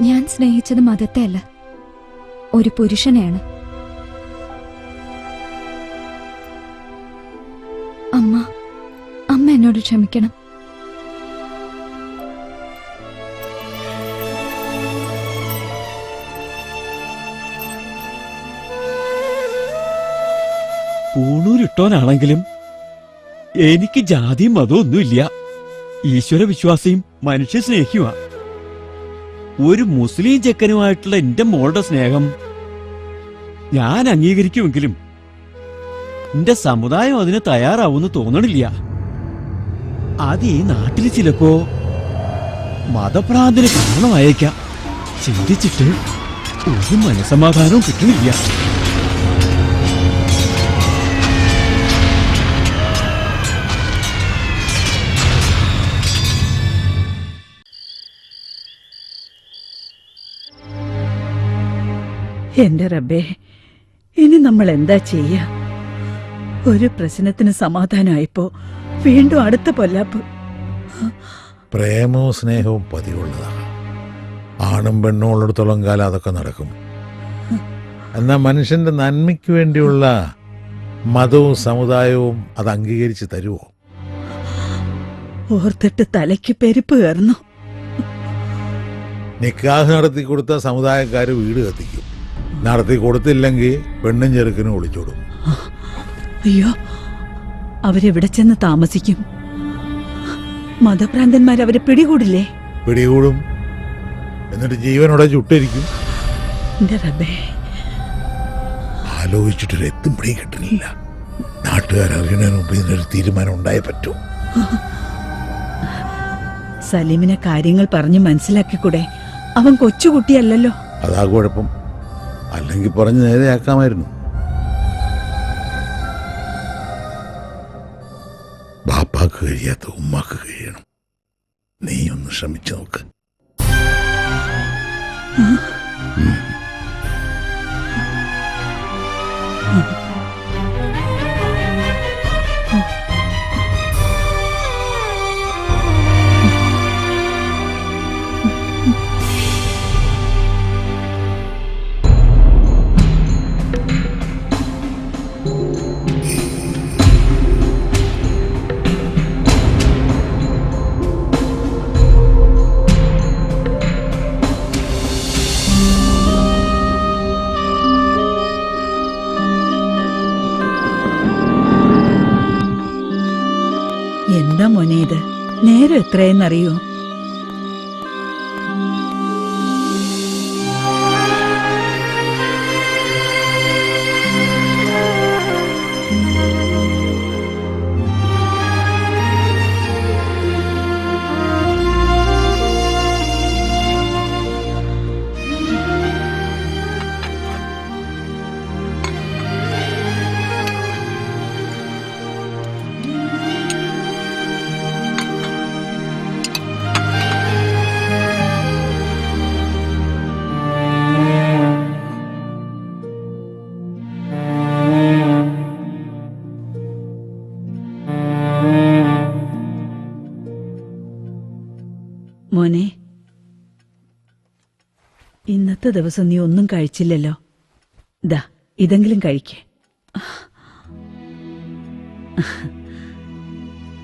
ഞാൻ സ്നേഹിച്ചത് മതത്തെ അല്ല, ഒരു പുരുഷനെയാണ്. അമ്മ എന്നോട് ക്ഷമിക്കണം. പൂണൂരിട്ടോനാണെങ്കിലും എനിക്ക് ജാതിയും മതവും ഒന്നുമില്ല. ഈശ്വര വിശ്വാസിയും മനുഷ്യ സ്നേഹിയുമാ. ഒരു മുസ്ലിം ചെക്കനുമായിട്ടുള്ള എന്റെ മോളുടെ സ്നേഹം ഞാൻ അംഗീകരിക്കുമെങ്കിലും എന്റെ സമുദായം അതിന് തയ്യാറാവുമെന്ന് തോന്നണില്ല. അത് ഈ നാട്ടിൽ ചിലപ്പോ മതഭ്രാന്തിന് കാരണമായേക്കാം. ചിന്തിച്ചിട്ട് ഒരു മനസമാധാനവും കിട്ടണില്ല. എന്റെ റബ്ബേ, ഇനി നമ്മൾ എന്താ ചെയ്യാ? ഒരു പ്രശ്നത്തിന് സമാധാനമായിപ്പോ വീണ്ടും അടുത്ത പൊല്ലാപ്പ്. പ്രേമവും സ്നേഹവും പതിവുള്ളതാണ്. ആണും പെണ്ണും ഉള്ളിടത്തോളം കാലം അതൊക്കെ നടക്കും. എന്നാൽ മനുഷ്യന്റെ നന്മയ്ക്ക് വേണ്ടിയുള്ള മതവും സമുദായവും അത് അംഗീകരിച്ച് തരുമോ? ഓർത്തിട്ട് തലയ്ക്ക് പെരുപ്പ് കയറുന്നു. നിക്കാഹ് നടത്തി കൊടുത്ത സമുദായക്കാര് വീട് കത്തിക്കും. നടത്തി കൊടുത്തില്ലെങ്കിൽ പെണ്ണും ചെറുക്കനും ഒളിച്ചോടും. അയ്യോ, അവരെവിടെ ചെന്ന് താമസിക്കും? മതഭ്രാന്തന്മാർ അവരെ പിടികൂടില്ലേ? പിടികൂടും, എന്നിട്ട് ജീവനോടെ ചുട്ടിരിക്കും. എന്റെ റബ്ബേ, ആലോചിച്ചിട്ടൊരു എത്തും പിടിയും കിട്ടുന്നില്ല. നാട്ടുകാരറിയണതിന് മുമ്പ് ഇതിനൊരു തീരുമാനം ഉണ്ടായേ പറ്റൂ. സലീമിനെ കാര്യങ്ങൾ പറഞ്ഞു മനസ്സിലാക്കിക്കൂടെ? അവൻ കൊച്ചുകുട്ടിയല്ലല്ലോ. അതാ കുഴപ്പം. അല്ലെങ്കിൽ പറഞ്ഞ് നേരെയാക്കാമായിരുന്നു. ബാപ്പാക്ക് കഴിയാത്ത ഉമ്മാക്ക് കഴിയണം. നീ ഒന്ന് ശ്രമിച്ചു നോക്ക്. എന്താ മോനെ ഇത്? നേരം എത്രയെന്നറിയോ? മോനെ, ഇന്നത്തെ ദിവസം നീ ഒന്നും കഴിച്ചില്ലല്ലോ. ദാ ഇതെങ്കിലും കഴിക്കേ.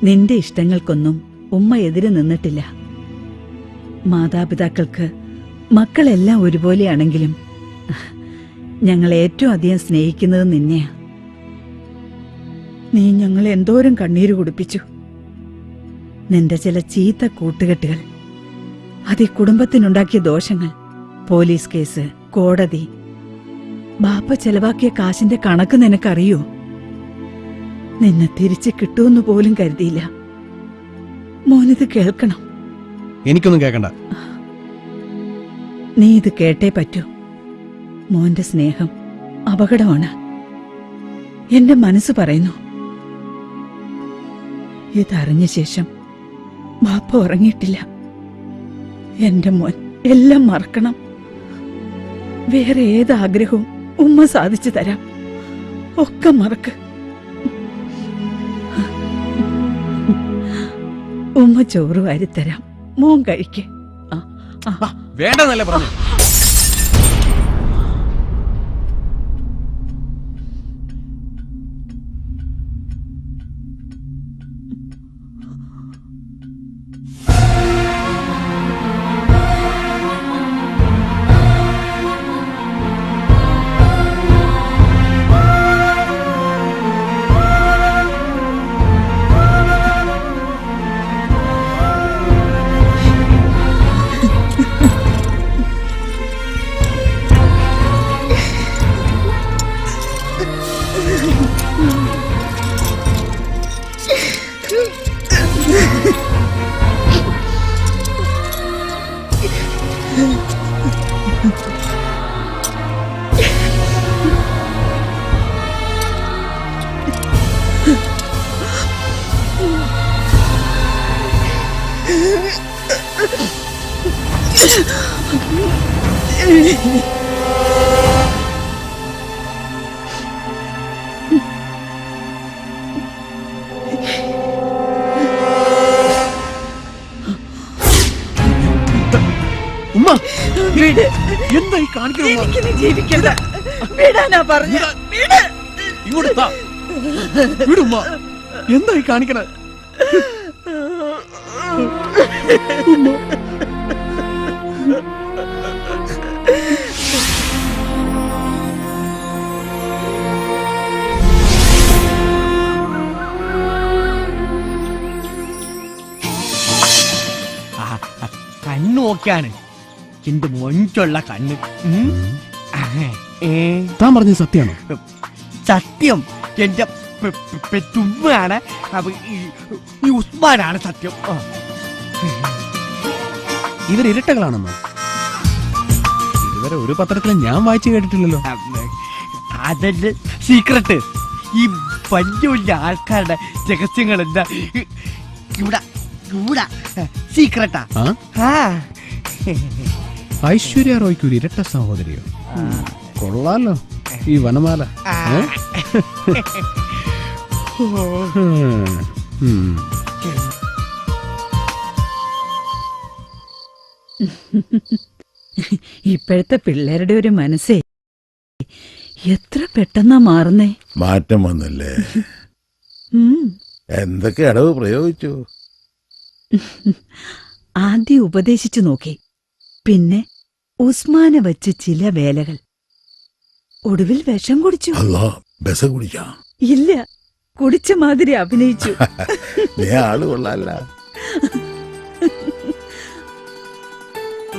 നിന്റെ ഇഷ്ടങ്ങൾക്കൊന്നും ഉമ്മ എതിര് നിന്നിട്ടില്ല. മാതാപിതാക്കൾക്ക് മക്കളെല്ലാം ഒരുപോലെയാണെങ്കിലും ഞങ്ങൾ ഏറ്റവും അധികം സ്നേഹിക്കുന്നത് നിന്നെയാ. നീ ഞങ്ങളെ എന്തോരം കണ്ണീര് കുടിപ്പിച്ചു. നിന്റെ ചില ചീത്ത കൂട്ടുകെട്ടുകൾ, അത് ഈ കുടുംബത്തിനുണ്ടാക്കിയ ദോഷങ്ങൾ, പോലീസ് കേസ്, കോടതി, ബാപ്പ ചെലവാക്കിയ കാശിന്റെ കണക്ക് നിനക്കറിയോ? നിന്നെ തിരിച്ച് കിട്ടുമെന്ന് പോലും കരുതിയില്ല. മോനിത് കേൾക്കണം. എനിക്കൊന്നും കേൾക്കണ്ട. നീ ഇത് കേട്ടേ പറ്റൂ. മോന്റെ സ്നേഹം അപകടമാണ്. എന്റെ മനസ്സ് പറയുന്നു. ഇതറിഞ്ഞ ശേഷം ബാപ്പ ഉറങ്ങിയിട്ടില്ല. എന്റെ മോൻ എല്ലാം മറക്കണം. വേറെ ഏത് ആഗ്രഹവും ഉമ്മ സാധിച്ചു തരാം. ഒക്കെ മറക്ക്. ഉമ്മ ചോറ് വാരിത്തരാം, മോൻ കഴിക്ക്. വേണ്ടെന്നല്ലേ പറഞ്ഞു. എന്തായി കാണിക്കണം? ജീവിക്കണ്ട, വിടാനാ പറഞ്ഞ. ഇങ്ങോട്ട് താ. വിടുമ്മ, എന്തായി കാണിക്കണ? നോക്കിയാണ് എന്റെ മൊഞ്ചുള്ള കണ്ണ്. താൻ പറഞ്ഞത് സത്യമാണോ? സത്യം എന്റെ തുമ്മാണ്. അപ്പൊ ഈ ഉസ്മാനാണ് സത്യം. ഇവർ ഇരട്ടകളാണെന്നോ? ഇതുവരെ ഒരു പത്രത്തിലും ഞാൻ വായിച്ചു കേട്ടിട്ടില്ലല്ലോ. അതല്ലേ സീക്രട്ട്. ഈ വലിയ വലിയ ആൾക്കാരുടെ രഹസ്യങ്ങൾ എന്താ ഇവിടെ ഇവിടെ സീക്രട്ടാ. ഐശ്വര്യ റോയ്ക്ക് ഒരു ഇരട്ട സഹോദരിയോ? കൊള്ളാലോ ഈ വനമാല. ഇപ്പോഴത്തെ പിള്ളേരുടെ ഒരു മനസ്സേ എത്ര പെട്ടെന്നാ മാറുന്നേ. മാറ്റം വന്നില്ലേ? എന്തൊക്കെ അടവ് പ്രയോഗിച്ചു? ആദ്യം ഉപദേശിച്ചു നോക്കി, പിന്നെ ഉസ്മാനെ വച്ച് ചില വേലകൾ, ഒടുവിൽ വിഷം കുടിച്ചു. ബസ് കുടിച്ചാ? ഇല്ല, കുടിച്ച മാതിരി അഭിനയിച്ചു. നീ ആള് കൊള്ളാല്ല.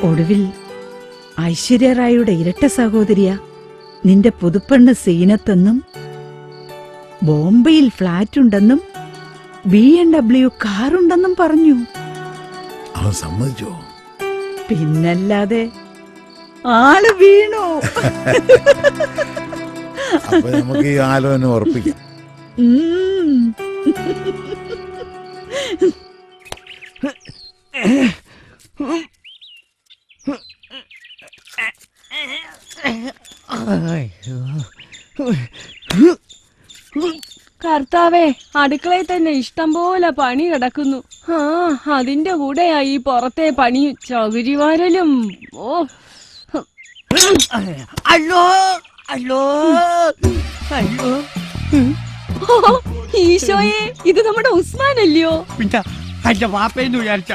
ഒടുവിൽ ഐശ്വര്യ റായിയുടെ ഇരട്ട സഹോദരിയ നിന്റെ പുതുപ്പെണ്ണ് സീനത്തെന്നും ബോംബെയിൽ ഫ്ലാറ്റ് ഉണ്ടെന്നും BMW കാറുണ്ടെന്നും പറഞ്ഞു. അവൻ സമ്മതിച്ചോ? പിന്നല്ലാതെ ആള് വീണു. അപ്പൊ നമുക്ക് ഈ ആലോചന ഉറപ്പിക്കാം. കർത്താവേ, അടുക്കളയിൽ തന്നെ ഇഷ്ടം പോലെ പണി കിടക്കുന്നു. അതിന്റെ കൂടെയാ ഈ പുറത്തെ പണി, ചകിരിവാരലും. അല്ലോ അല്ലോ അല്ലോ. ഈശോയെ, ഇത് നമ്മുടെ ഉസ്മാൻ അല്ലയോ? പിന്നെ എന്റെ വാപ്പയെന്ന് വിചാരിച്ച.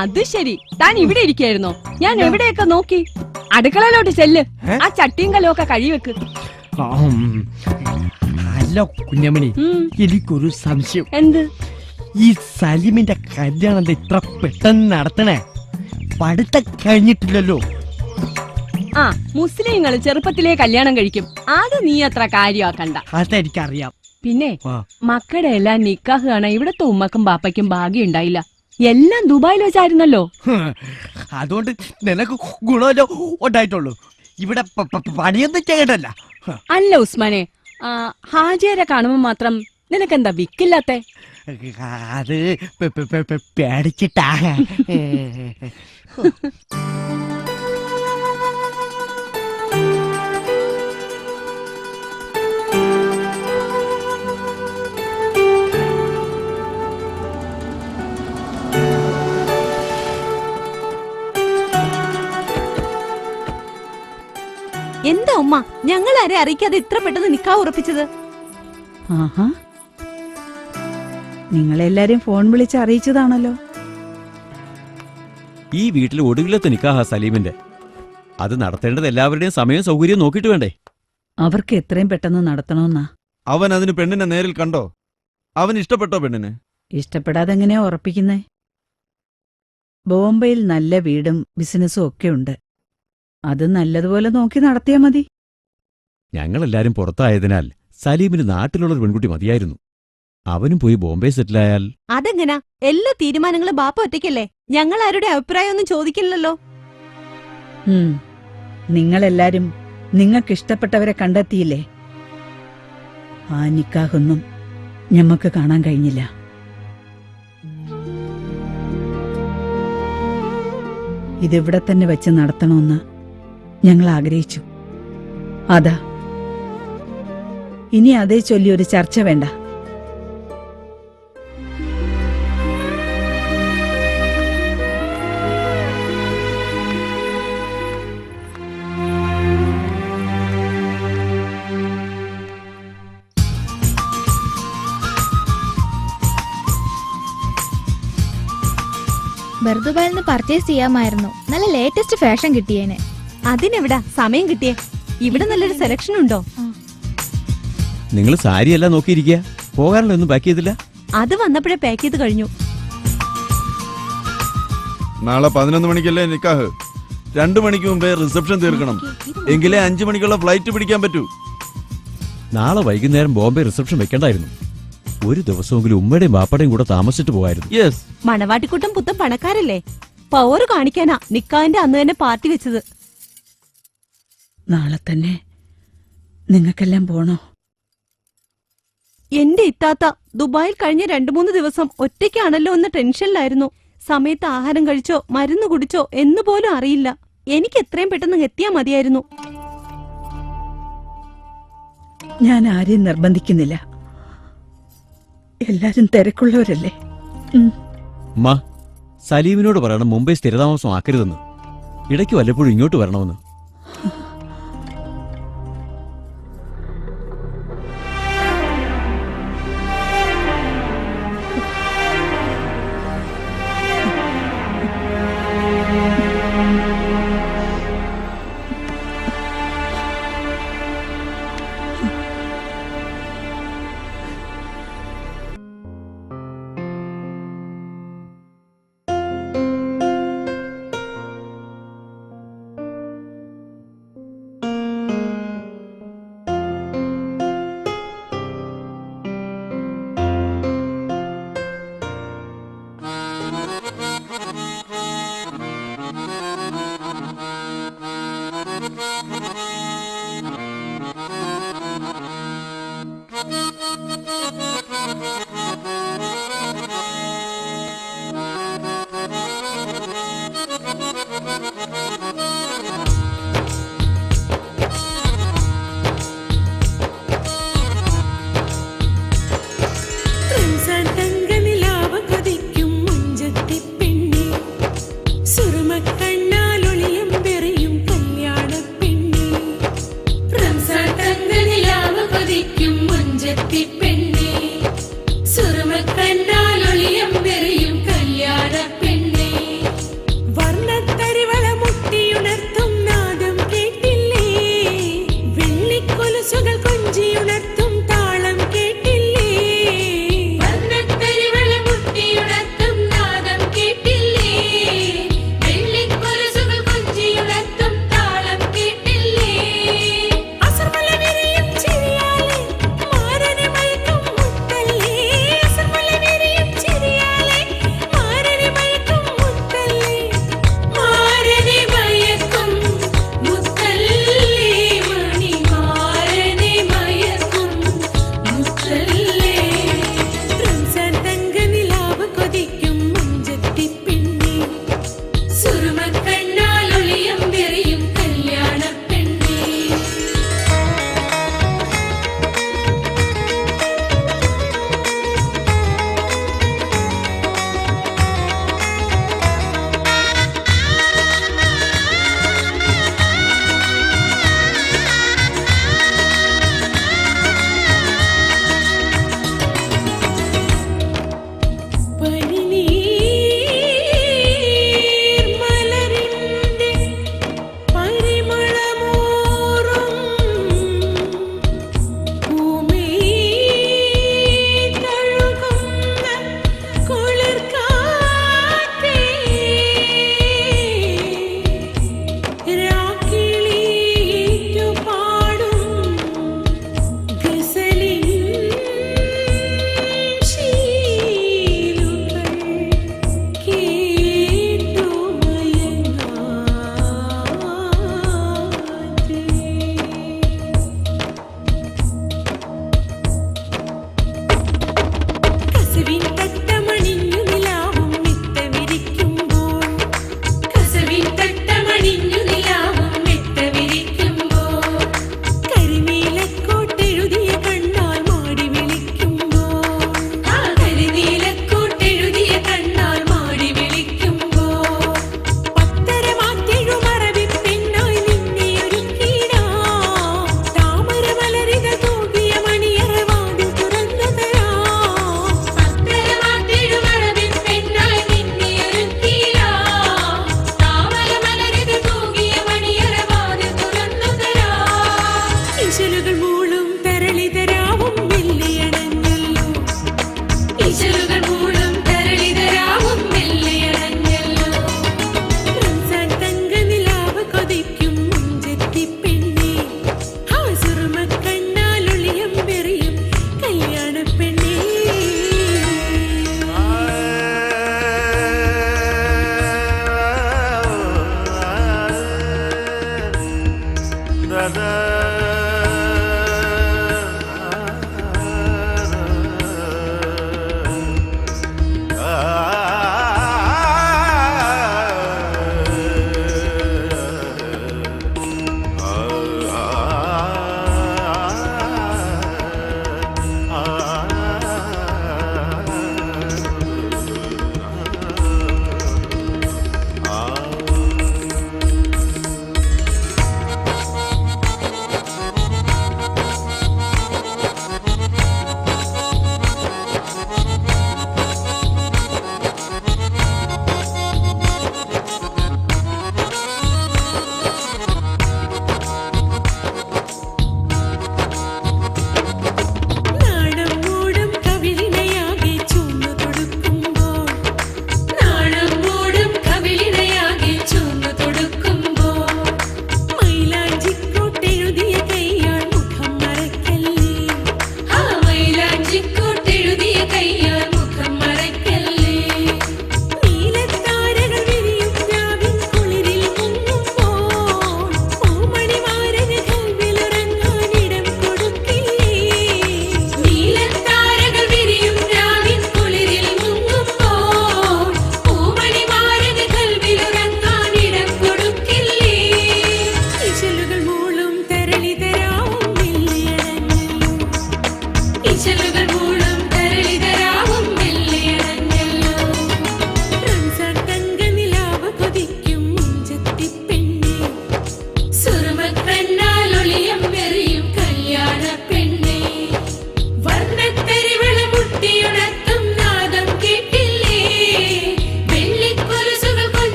അത് ശരി. താൻ ഇവിടെ ഇരിക്കായിരുന്നോ? ഞാൻ എവിടെയൊക്കെ നോക്കി. അടുക്കളയിലോട്ട് ചെല്ല്, ആ ചട്ടിയും കലമൊക്കെ കഴിവെക്ക്. അല്ല കുഞ്ഞമണി, എനിക്കൊരു സംശയം. എന്ത്? ഈ സലീമിന്റെ കല്യാണം ഇത്ര പെട്ടെന്ന് നടത്തണേ? പഠിത്തം കഴിഞ്ഞിട്ടില്ലല്ലോ. മുസ്ലിങ്ങൾ ചെറുപ്പത്തിലേ കല്യാണം കഴിക്കും. അത് നീ അത്ര കാര്യമാക്കണ്ട. അതെനിക്കറിയാം. പിന്നെ മക്കളുടെ എല്ലാം നിക്കാഹ് കാണാൻ ഇവിടത്തെ ഉമ്മക്കും ബാപ്പയ്ക്കും ഭാഗ്യം ഉണ്ടായില്ല. എല്ലാം ദുബായിൽ വെച്ചായിരുന്നല്ലോ. അതുകൊണ്ട് നിനക്ക് ഗുണമല്ലോ ഉണ്ടായിട്ടുള്ളൂ. ഇവിടെ പണിയൊന്നും ചെയ്യണ്ടല്ല. അല്ല ഉസ്മാനെ, ഹാജിയരെ കാണുമ്പോ മാത്രം നിനക്കെന്താ വിക്കില്ലാത്തെ? അത് പേടിച്ചിട്ടാ. എന്താ ഉമ്മ ഞങ്ങളാരെ അറിയിക്കാതെ ഇത്ര പെട്ടെന്ന് നിക്കാഹ് ഉറപ്പിച്ചത്? ആഹാ, നിങ്ങളെല്ലാരും ഫോൺ വിളിച്ച് അറിയിച്ചതാണല്ലോ. ഈ വീട്ടിൽ ഒടുവിലത്തെ നിക്കാഹ സലീമിന്റെ. അത് നടത്തേണ്ടത് എല്ലാവരുടെയും സമയവും സൗകര്യവും നോക്കിയിട്ട് വേണ്ടേ? അവർക്ക് എത്രയും പെട്ടെന്ന് നടത്തണമെന്നാ. അവൻ അതിന് പെണ്ണിനെ നേരിൽ കണ്ടോ? അവൻ ഇഷ്ടപ്പെട്ടോ പെണ്ണിനെ? ഇഷ്ടപ്പെടാതെ എങ്ങനെയാ ഉറപ്പിക്കുന്നേ? ബോംബെയിൽ നല്ല വീടും ബിസിനസ്സും ഒക്കെ ഉണ്ട്. അത് നല്ലതുപോലെ നോക്കി നടത്തിയാ മതി. ഞങ്ങളെല്ലാരും പുറത്തായതിനാൽ സലീമിന് നാട്ടിലുള്ളൊരു പെൺകുട്ടി മതിയായിരുന്നു. അവനും പോയി ബോംബെ സെറ്റിലായാൽ. അതെങ്ങനാ? എല്ലാ തീരുമാനങ്ങളും ബാപ്പ ഒറ്റയ്ക്കല്ലേ? ഞങ്ങൾ ആരുടെ അഭിപ്രായം ഒന്നും ചോദിക്കില്ലല്ലോ. നിങ്ങളെല്ലാരും നിങ്ങൾക്കിഷ്ടപ്പെട്ടവരെ കണ്ടെത്തിയില്ലേ? ആ നിക്കാഹൊന്നും ഞമ്മക്ക് കാണാൻ കഴിഞ്ഞില്ല. ഇതിവിടെ തന്നെ വെച്ച് നടത്തണമെന്ന് ഞങ്ങൾ ആഗ്രഹിച്ചു. അതാ, ഇനി അതേ ചൊല്ലി ഒരു ചർച്ച വേണ്ട. ബർദുബായിൽ നിന്ന് പർച്ചേസ് ചെയ്യാമായിരുന്നു. നല്ല ലേറ്റസ്റ്റ് ഫാഷൻ കിട്ടിയേനെ. അതിനെവിടാ സമയം കിട്ടിയേ? ഇവിടെ നല്ലൊരു സെലക്ഷൻ ഉണ്ടോ? നിങ്ങൾ സാരിയല്ല നോക്കിയിരിക്കുക, പോകാനുള്ള ഒന്നും പാക്ക് ചെയ്തില്ല. അത് വന്നപ്പോഴേ പാക്ക് ചെയ്ത് കഴിഞ്ഞു. നാളെ 11 മണിക്കല്ലേ നിക്കാഹ്. 2 മണിക്ക് മുമ്പേ റിസപ്ഷൻ തീർക്കണം. എങ്കിലേ 5 മണിക്കുള്ള ഫ്ലൈറ്റ് പിടിക്കാൻ പറ്റൂ. നാളെ വൈകുന്നേരം ബോംബെ റിസപ്ഷൻ വെക്കണ്ടായിരുന്നു. ഒരു ദിവസമെങ്കിലും ഉമ്മയുടെയും ബാപ്പയുടെയും കൂടെ താമസിച്ചിട്ട് പോകായിരുന്നു. യെസ്, മണവാട്ടിക്കുട്ടം പുത്തൻ പണക്കാരല്ലേ, പവർ കാണിക്കാനാ നിക്കാന്റെ അന്ന് തന്നെ പാർട്ടി വെച്ചത്. നാളെ തന്നെ നിങ്ങൾക്കെല്ലാം പോണോ? എന്റെ ഇത്താത്ത ദുബായിൽ കഴിഞ്ഞ 2-3 ദിവസം ഒറ്റയ്ക്കാണല്ലോ എന്ന ടെൻഷനിലായിരുന്നു. സമയത്ത് ആഹാരം കഴിച്ചോ മരുന്ന് കുടിച്ചോ എന്ന് പോലും അറിയില്ല. എനിക്ക് എത്രയും പെട്ടെന്ന് എത്തിയാ മതിയായിരുന്നു. ഞാൻ ആരെയും നിർബന്ധിക്കുന്നില്ല, എല്ലാരും തിരക്കുള്ളവരല്ലേ. സലീമിനോട് പറയണം മുംബൈ സ്ഥിരതാമസം ആക്കരുതെന്ന്. ഇടയ്ക്ക് വല്ലപ്പോഴും ഇങ്ങോട്ട് വരണമെന്ന്.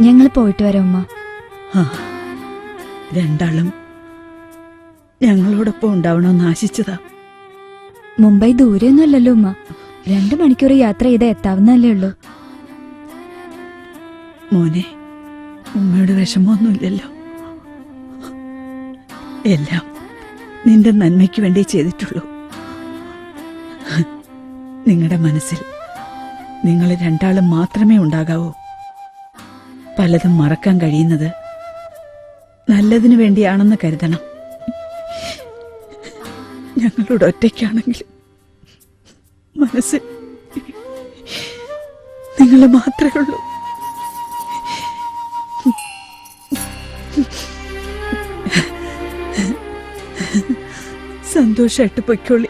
ഞങ്ങൾ പോയിട്ട് വരാം ഉമ്മ. ആ, രണ്ടാളും ഞങ്ങളോടൊപ്പം ഉണ്ടാവണമെന്ന് ആശിച്ചതാ. മുംബൈ ദൂരെയൊന്നുമല്ലല്ലോ ഉമ്മ. 2 മണിക്കൂർ യാത്ര ചെയ്ത് എത്താവുന്നല്ലേ ഉള്ളൂ. മോനെ, ഉമ്മയുടെ വിഷമമൊന്നുമില്ലല്ലോ? എല്ലാം നിന്റെ നന്മയ്ക്ക് വേണ്ടി ചെയ്തിട്ടുള്ളൂ. നിങ്ങളുടെ മനസ്സിൽ നിങ്ങൾ രണ്ടാളും മാത്രമേ ഉണ്ടാകാവൂ. പലതും മറക്കാൻ കഴിയുന്നത് നല്ലതിനു വേണ്ടിയാണെന്ന് കരുതണം. ഞങ്ങളോട് ഒറ്റയ്ക്കാണെങ്കിലും മനസ്സിൽ നിങ്ങൾ മാത്രമേ ഉള്ളൂ. സന്തോഷമായിട്ട് പൊയ്ക്കോളി.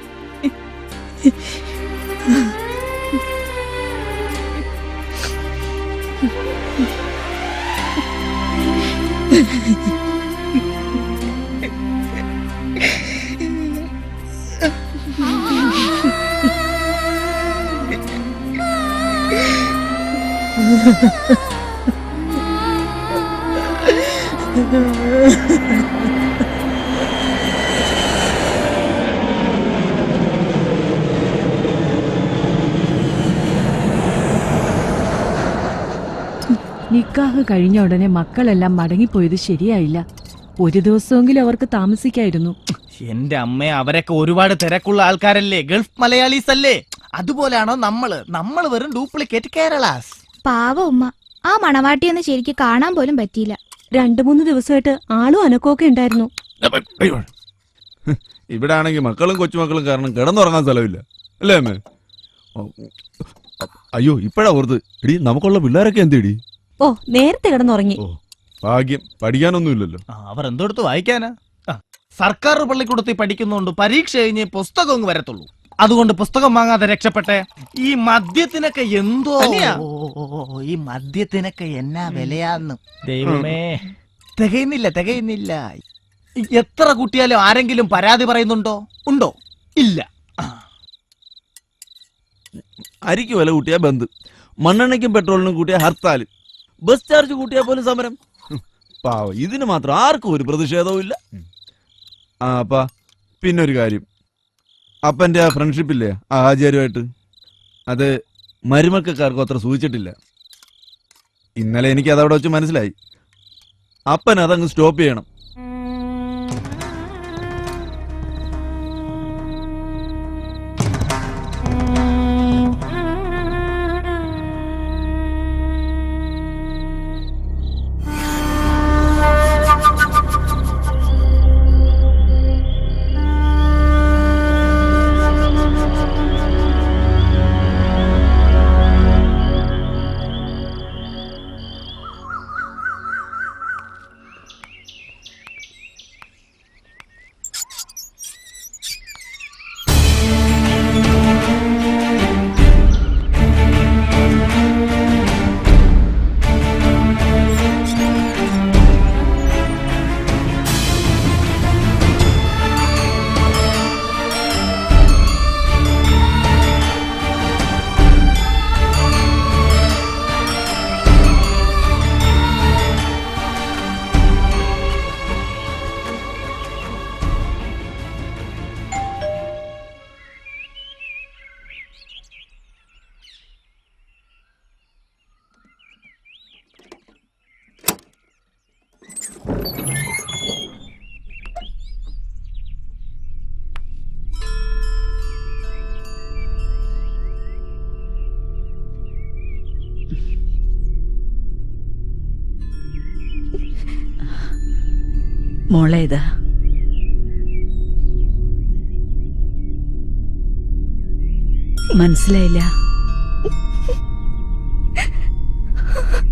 നിക്കാഹ് കഴിഞ്ഞ ഉടനെ മക്കളെല്ലാം മടങ്ങിപ്പോയത് ശരിയായില്ല. ഒരു ദിവസമെങ്കിലും അവർക്ക് താമസിക്കായിരുന്നു. എന്റെ അമ്മ, അവരൊക്കെ ഒരുപാട് തിരക്കുള്ള ആൾക്കാരല്ലേ, ഗൾഫ് മലയാളീസ് അല്ലേ. അതുപോലെയാണോ നമ്മള് വെറും ഡ്യൂപ്ലിക്കേറ്റ് കേരളാസ്. പാവ ഉമ്മ, ആ മണവാട്ടിയൊന്ന് ശരിക്ക് കാണാൻ പോലും പറ്റിയില്ല. 2-3 ദിവസമായിട്ട് ആളും അനക്കമൊക്കെ ഉണ്ടായിരുന്നു. ഇവിടെ ആണെങ്കിൽ മക്കളും കൊച്ചുമക്കളും കാരണം കിടന്നുറങ്ങാൻ സ്ഥലമില്ല അല്ലേ അമ്മേ? അയ്യോ, ഇപ്പഴാ ഓർത്ത്. എടി, നമുക്കുള്ള പിള്ളേരൊക്കെ എന്തിടി? ഓ, നേരത്തെ കിടന്നുറങ്ങി. ഭാഗ്യം, പഠിക്കാനൊന്നുമില്ലല്ലോ. അവർ എന്തോടത്ത് വായിക്കാനാ? സർക്കാർ പള്ളിക്കൂടത്തിൽ പഠിക്കുന്നോണ്ട് പരീക്ഷ കഴിഞ്ഞ് പുസ്തകം വരത്തുള്ളൂ. അതുകൊണ്ട് പുസ്തകം വാങ്ങാതെ രക്ഷപ്പെട്ടെ. ഈ മദ്യത്തിനൊക്കെ എന്തോ, ഈ മദ്യത്തിനൊക്കെ എന്നാ വിലയാന്ന് ദൈവമേ. തികയുന്നില്ല. എത്ര കൂട്ടിയാലും ആരെങ്കിലും പരാതി പറയുന്നുണ്ടോ? ഉണ്ടോ? ഇല്ല. അരിക്ക് വില കൂട്ടിയാ ബന്ദ്, മണ്ണെണ്ണയ്ക്കും പെട്രോളിനും കൂട്ടിയാ ഹർത്താൽ, ബസ് ചാർജ് കൂട്ടിയാ പോലും സമരം. പാവം, ഇതിന് മാത്രം ആർക്കും ഒരു പ്രതിഷേധവും ഇല്ല. ആ അപ്പാ, പിന്നൊരു കാര്യം, അപ്പൻ്റെ ആ ഫ്രണ്ട്ഷിപ്പില്ലേ ആ ആചാര്യമായിട്ട്, അത് മരുമക്കാർക്കും അത്ര സൂചിച്ചിട്ടില്ല. ഇന്നലെ എനിക്ക് അതവിടെ വെച്ച് മനസ്സിലായി. അപ്പൻ അതങ്ങ് സ്റ്റോപ്പ് ചെയ്യണം. മോളെ, ഇതാ മനസ്സിലായില്ല?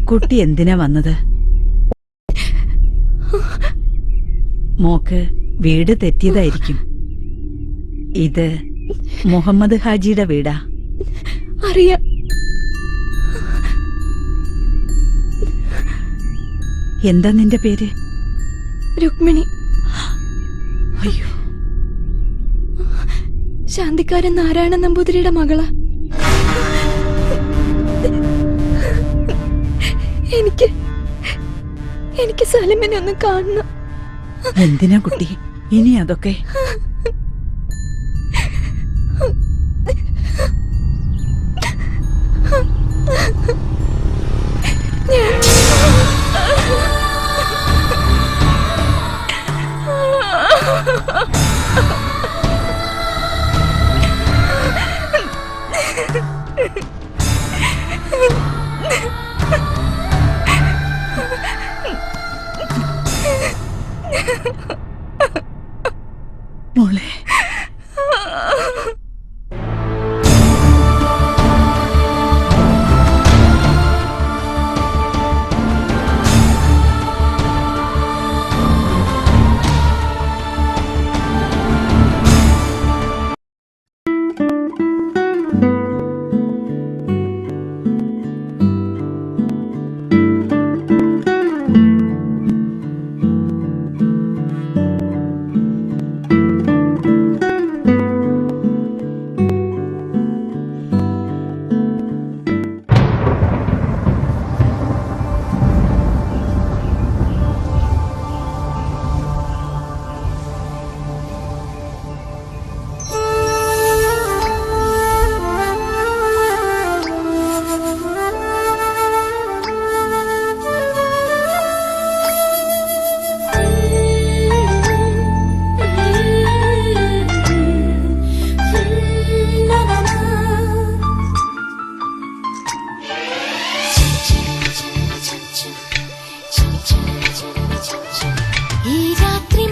കുട്ടി എന്തിനാ വന്നത്? മോക്ക് വീട് തെറ്റിയതായിരിക്കും. ഇത് മുഹമ്മദ് ഹാജിയുടെ വീടാ. അറിയാം. എന്താ നിന്റെ പേര്? രുക്മിണി. അയ്യോ, ശാന്തിക്കാരൻ നാരായണ നമ്പൂതിരിയുടെ മകളാ. എനിക്ക് സലിമിനെ ഒന്ന് കാണണം. എന്തിനാ കുട്ടി ഇനി അതൊക്കെ? മോളെ ഈ രാത്രി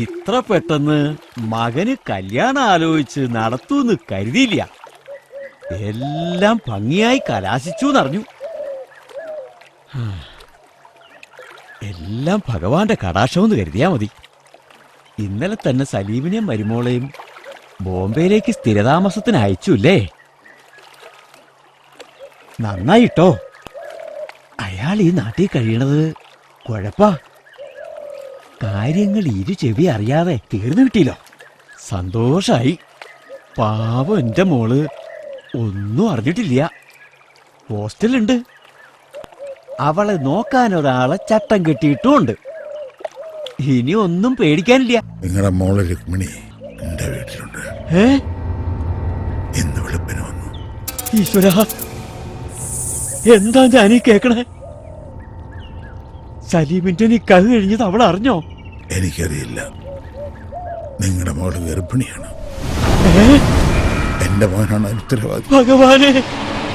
ഇത്ര പെട്ടെന്ന് മകന് കല്യാണം ആലോചിച്ച് നടത്തൂന്ന് കരുതിയില്ല. എല്ലാം ഭംഗിയായി കലാശിച്ചു എന്നറിഞ്ഞു. എല്ലാം ഭഗവാന്റെ കടാക്ഷമെന്ന് കരുതിയാ മതി. ഇന്നലെ തന്നെ സലീമിനെയും മരുമോളെയും ബോംബെയിലേക്ക് സ്ഥിരതാമസത്തിന് അയച്ചുല്ലേ? നന്നായിട്ടോ. അയാൾ ഈ നാട്ടിൽ കഴിയണത് കുഴപ്പാ. കാര്യങ്ങൾ ഇരു ചെവി അറിയാതെ തീർന്നു കിട്ടിയില്ലോ. സന്തോഷായി. പാവം എന്റെ മോള് ഒന്നും അറിഞ്ഞിട്ടില്ല. ഹോസ്റ്റലുണ്ട്. അവളെ നോക്കാൻ ഒരാളെ ചട്ടം കെട്ടിയിട്ടുമുണ്ട്. ഇനി ഒന്നും പേടിക്കാനില്ല. നിങ്ങളുടെ മോള് രുക്മിണി എന്റെ വീട്ടിലുണ്ട്. ഇന്ന് വെളുപ്പിന് വന്നു. ഈശ്വര, എന്താ ഞാനീ കേക്കണേ? സലീമിന്റെ നിക്കാഹ് കഴിഞ്ഞത് അവൾ അറിഞ്ഞോ? എനിക്കറിയില്ല. നിങ്ങളുടെ മോള് ഗർഭിണിയാണ്. എന്റെ മോനാണ് ഉത്തരവാദി. ഭഗവാനെ,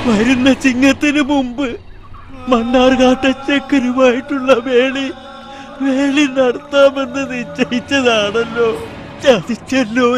വരുന്ന ചിങ്ങത്തിന് മുമ്പ് മണ്ണാർകാട്ട ചെക്കനുമായിട്ടുള്ള വേളി നടത്താമെന്ന് നിശ്ചയിച്ചതാണല്ലോ. ചതിച്ചല്ലോ.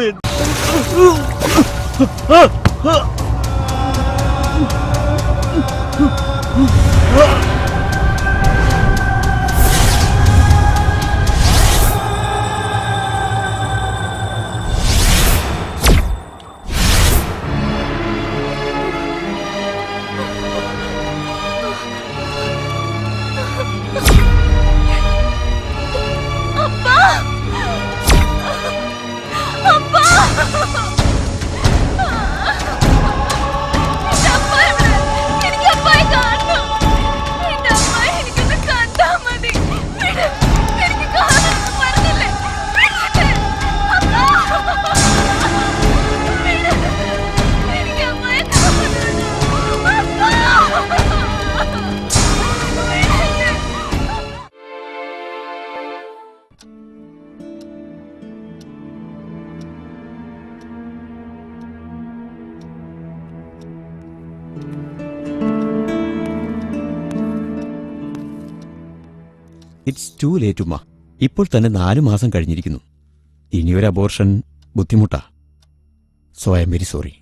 ഇറ്റ്സ് ടു ലേറ്റ് ഉമ്മ. ഇപ്പോൾ തന്നെ 4 മാസം കഴിഞ്ഞിരിക്കുന്നു. ഇനിയൊരു അബോർഷൻ ബുദ്ധിമുട്ടാ. So I am very sorry.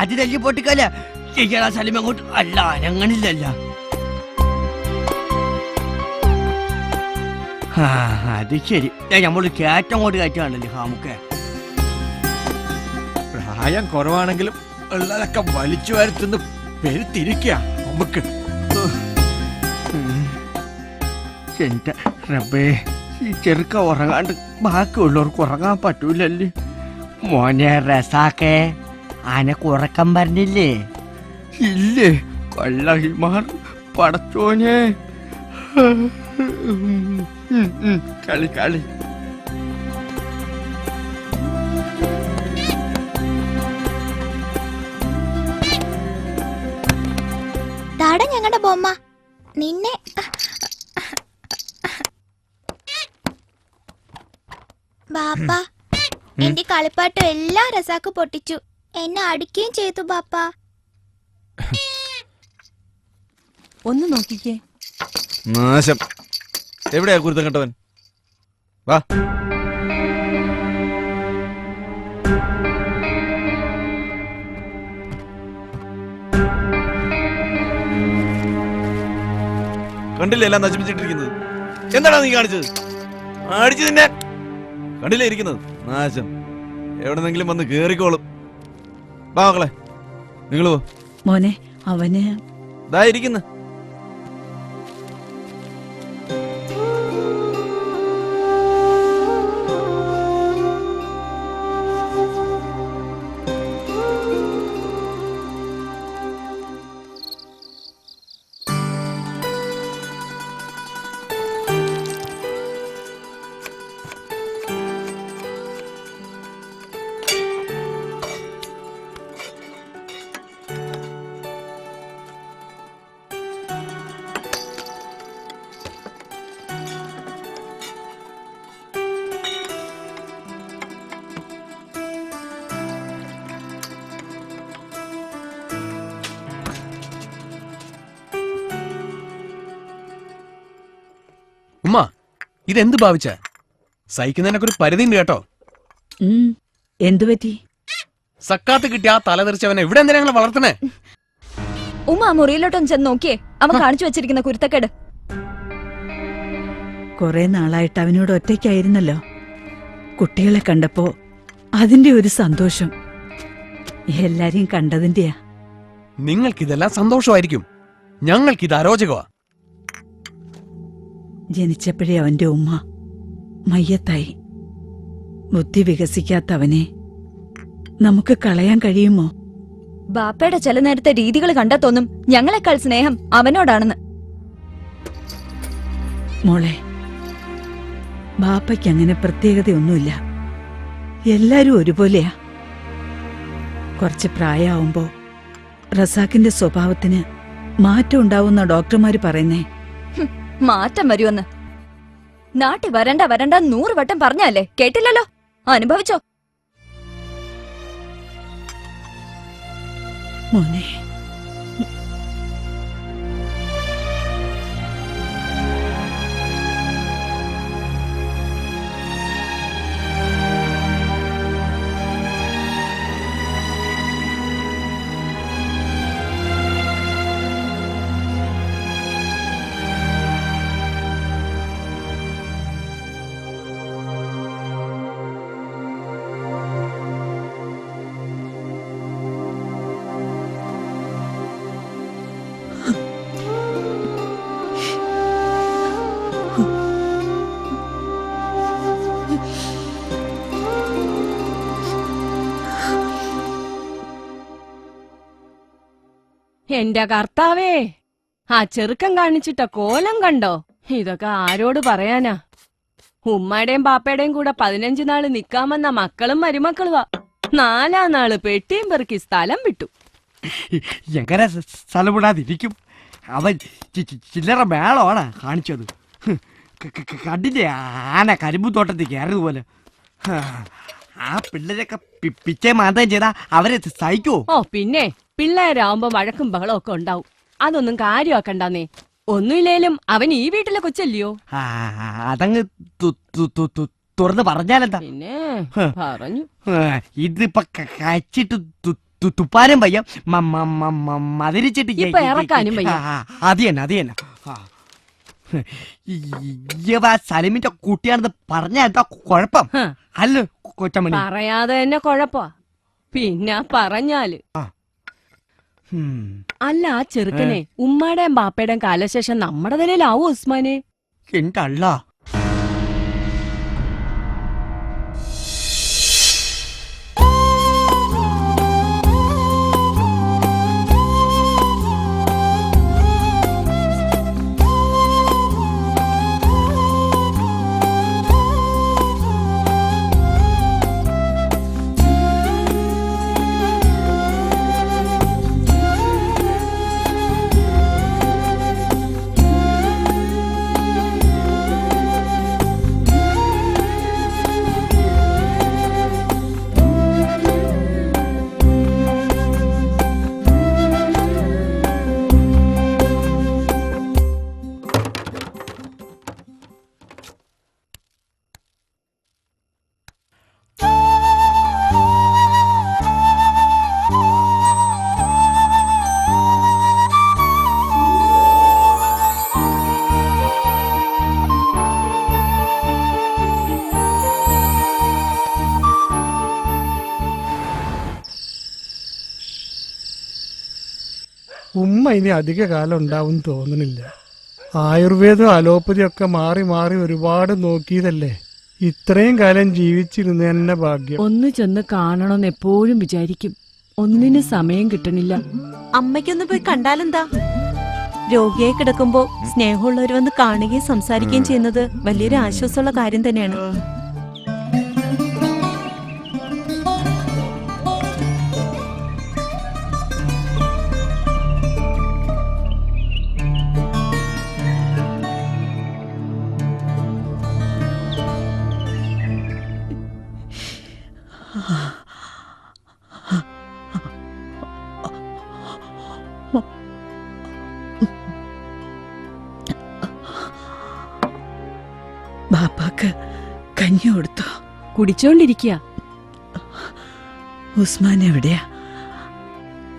അത് തല്ലി പൊട്ടിക്കല ചെയ്യാ സലിം അങ്ങോട്ട് അല്ല അനങ്ങണില്ലല്ല. അത് ശരി, നമ്മള് കയറ്റങ്ങോട്ട് കയറ്റാണല്ലേ ഹാമുക്കെ. പ്രായം കുറവാണെങ്കിലും ഉള്ളതൊക്കെ വലിച്ചു വരുത്തുന്ന പെരുത്തിരിക്കുക നമുക്ക്. എന്റെ റബ്ബേ, ഈ ചെറുക്ക ഉറങ്ങാണ്ട് ബാക്കിയുള്ളവർക്ക് ഉറങ്ങാൻ പറ്റൂലല്ലേ. മോനെ റസാക്കെ, ആനക്ക് ഉറക്കം പറഞ്ഞില്ലേ? ഇല്ലേ കൊള്ള ഹിമാർ പടച്ചോനെ. കളി കളി. താടാ ഞങ്ങളുടെ ബൊമ്മ. നിന്നെ ബാപ്പ, എന്റെ കളിപ്പാട്ടം എല്ലാം റസാക്ക് പൊട്ടിച്ചു. എന്നെ അടിക്കുകയും ചെയ്തു ബാപ്പ. ഒന്ന് നോക്കിക്കേ. നാശം. എവിടെയാ കുരുത്തം കെട്ടവൻ? വാ. കണ്ടില്ലേ എല്ലാം നശിപ്പിച്ചിട്ടിരിക്കുന്നത്? എന്താണ് നീ കാണിച്ചത്? അടിച്ചു നിന്നെ. കണ്ടില്ലേ ഇരിക്കുന്നത്? നാശം. എവിടെന്നെങ്കിലും വന്ന് കേറിക്കോളും. വാ മക്കളെ, നിങ്ങൾ പോ. മോനെ അവന് ദാ ഇരിക്കുന്നു. ഉമ്മ, ഇതെന്ത് ഭാവിച്ച? സഹിക്കുന്നതിനൊക്കെ ഒരു പരിധി ഉണ്ട് കേട്ടോ. എന്തു പറ്റി? സക്കാത്ത് കിട്ടിയ ആ തലതെറിച്ചവനെ ഇവിടെ എന്തിനാ ഞങ്ങൾ വളർത്തണേ? ഉമ്മ ആ മുറിയിലോട്ടൊന്ന് ചെന്ന് നോക്കിയേ, അവൻ കാണിച്ചു വെച്ചിരിക്കുന്ന കുരുത്തക്കേട്. കുറെ നാളായിട്ട് അവനോട് ഒറ്റയ്ക്കായിരുന്നല്ലോ. കുട്ടികളെ കണ്ടപ്പോ അതിന്റെ ഒരു സന്തോഷം എല്ലാരെയും കണ്ടതിന്റെയാ. നിങ്ങൾക്കിതെല്ലാം സന്തോഷമായിരിക്കും, ഞങ്ങൾക്കിത് അരോചകമാ. ജനിച്ചപ്പോഴേ അവന്റെ ഉമ്മ മയ്യത്തായി. ബുദ്ധി വികസിക്കാത്ത അവനെ നമുക്ക് കളയാൻ കഴിയുമോ? ബാപ്പയുടെ ചില നേരത്തെ രീതികൾ കണ്ടാ തോന്നും ഞങ്ങളെക്കാൾ സ്നേഹം അവനോടാണെന്ന്. മോളെ, ബാപ്പയ്ക്ക് അങ്ങനെ പ്രത്യേകതയൊന്നുമില്ല. എല്ലാരും ഒരുപോലെയാ. കുറച്ച് പ്രായമാവുമ്പോ റസാക്കിന്റെ സ്വഭാവത്തിന് മാറ്റം ഉണ്ടാവുന്ന ഡോക്ടർമാര് പറയുന്നേ. മാറ്റം വരുമെന്ന് നാട്ടിൽ വരണ്ട 100 വട്ടം പറഞ്ഞല്ലേ, കേട്ടില്ലല്ലോ? അനുഭവിച്ചോ? മോനെ, എന്റെ കർത്താവേ, ആ ചെറുക്കൻ കാണിച്ചിട്ട കോലം കണ്ടോ? ഇതൊക്കെ ആരോട് പറയാനാ? ഉമ്മയുടെയും ബാപ്പയുടെയും കൂടെ 15 നാള് നിക്കാമെന്ന മക്കളും മരുമക്കളുവാ. 4-ാം നാള് പെട്ടിയും പെറുക്കി സ്ഥലം വിട്ടു. എങ്ങനെ സ്ഥലം വിടാതിരിക്കും? അവൻ ചില്ലറ മേളമാണ് കാണിച്ചത്. കണ്ടില്ലേ ആന കരിമ്പു തോട്ടത്തിൽ കയറിയതുപോലെ. ആ പിള്ളേരൊക്കെ പിച്ചേ മാന്തം ചെയ്താ അവരെ സഹിക്കോ? ഓ പിന്നെ, പിള്ളേരാവുമ്പോ വഴക്കും ബഹളവും ഒക്കെ ഉണ്ടാവും. അതൊന്നും കാര്യമാക്കണ്ടെന്നേ. ഒന്നുമില്ലേലും അവൻ ഈ വീട്ടിലെ കൊച്ചല്ലയോ? അതങ്ങ് തുറന്ന് പറഞ്ഞാലെന്താ? പിന്നെ പറഞ്ഞു. ഇതിപ്പോ കഴിച്ചിട്ട് തുപ്പാനും വയ്യ മതിരിച്ചിട്ട് ഇപ്പൊ ഇറക്കാനും വയ്യ. അത് തന്നെ അത് തന്നെ. സലിമിന്റെ കുട്ടിയാണെന്ന് പറഞ്ഞ എന്താ കുഴപ്പം? അല്ല കൊച്ചമ്മണി പറയാതെ തന്നെ കൊഴപ്പാ. പിന്നെ പറഞ്ഞാല് അല്ല, ആ ചെറുക്കനെ ഉമ്മാടേം ബാപ്പയുടെയും കാലശേഷം നമ്മുടെ തലയിലാവോ ഉസ്മാനെ? എന്റെ അള്ള. ഉമ്മ ഇനി അധിക കാലം ഉണ്ടാവും തോന്നുന്നില്ല. ആയുർവേദം അലോപ്പതിയും ഒക്കെ മാറി മാറി ഒരുപാട് നോക്കിയതല്ലേ. ഇത്രയും കാലം ജീവിച്ചിരുന്ന തന്നെ ഭാഗ്യം. ഒന്ന് ചെന്ന് കാണണമെന്ന് എപ്പോഴും വിചാരിക്കും. ഒന്നിന് സമയം കിട്ടണില്ല. അമ്മയ്ക്കൊന്ന് പോയി കണ്ടാലെന്താ? രോഗിയായി കിടക്കുമ്പോ സ്നേഹമുള്ളവർ വന്ന് കാണുകയും സംസാരിക്കുകയും ചെയ്യുന്നത് വലിയൊരു ആശ്വാസമുള്ള കാര്യം തന്നെയാണ്. ബാപ്പാക്ക് കഞ്ഞി കൊടുത്തോ? കുടിച്ചോണ്ടിരിക്കുക. ഉസ്മാൻ എവിടെയാ?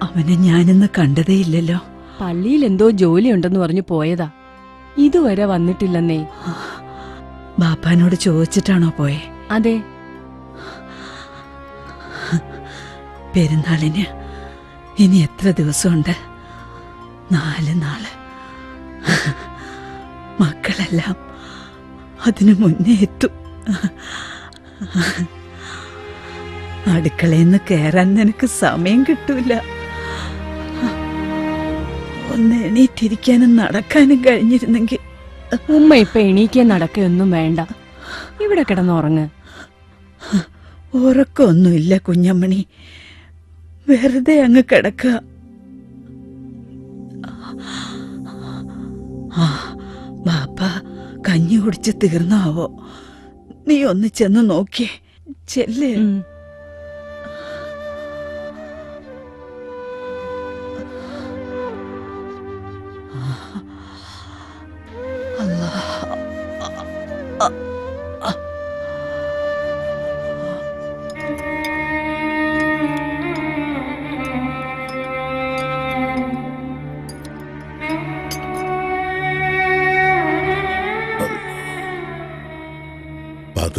അവനെ ഞാനിന്ന് കണ്ടതേയില്ലല്ലോ. പള്ളിയിൽ എന്തോ ജോലി ഉണ്ടെന്ന് പറഞ്ഞു പോയതാ. ഇതുവരെ വന്നിട്ടില്ലെന്നേ. ബാപ്പാനോട് ചോദിച്ചിട്ടാണോ പോയെ? അതെ. പെരുന്നാളിന് ഇനി എത്ര ദിവസമുണ്ട്? 4 നാള്. മക്കളെല്ലാം അതിനു മുന്നേ എത്തും. അടുക്കളയിന്ന് കയറാൻ നിനക്ക് സമയം കിട്ടൂല. ഒന്ന് എണീറ്റിരിക്കാനും നടക്കാനും കഴിഞ്ഞിരുന്നെങ്കിൽ. ഉമ്മ ഇപ്പൊ എണീക്കാൻ നടക്കൊന്നും വേണ്ട. ഇവിടെ കിടന്നുറങ്ങ്. ഉറക്കമൊന്നുമില്ല കുഞ്ഞമ്മണി, വെറുതെ അങ്ങ് കിടക്കുക. ബാപ്പ കഞ്ഞി കുടിച്ച് തീർന്നാവോ? നീ ഒന്ന് ചെന്ന് നോക്കിയേ. ചെല്ലേ.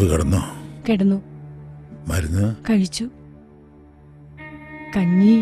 കിടന്നോ? കിടന്നു. മരുന്ന് കഴിച്ചു. കഞ്ഞി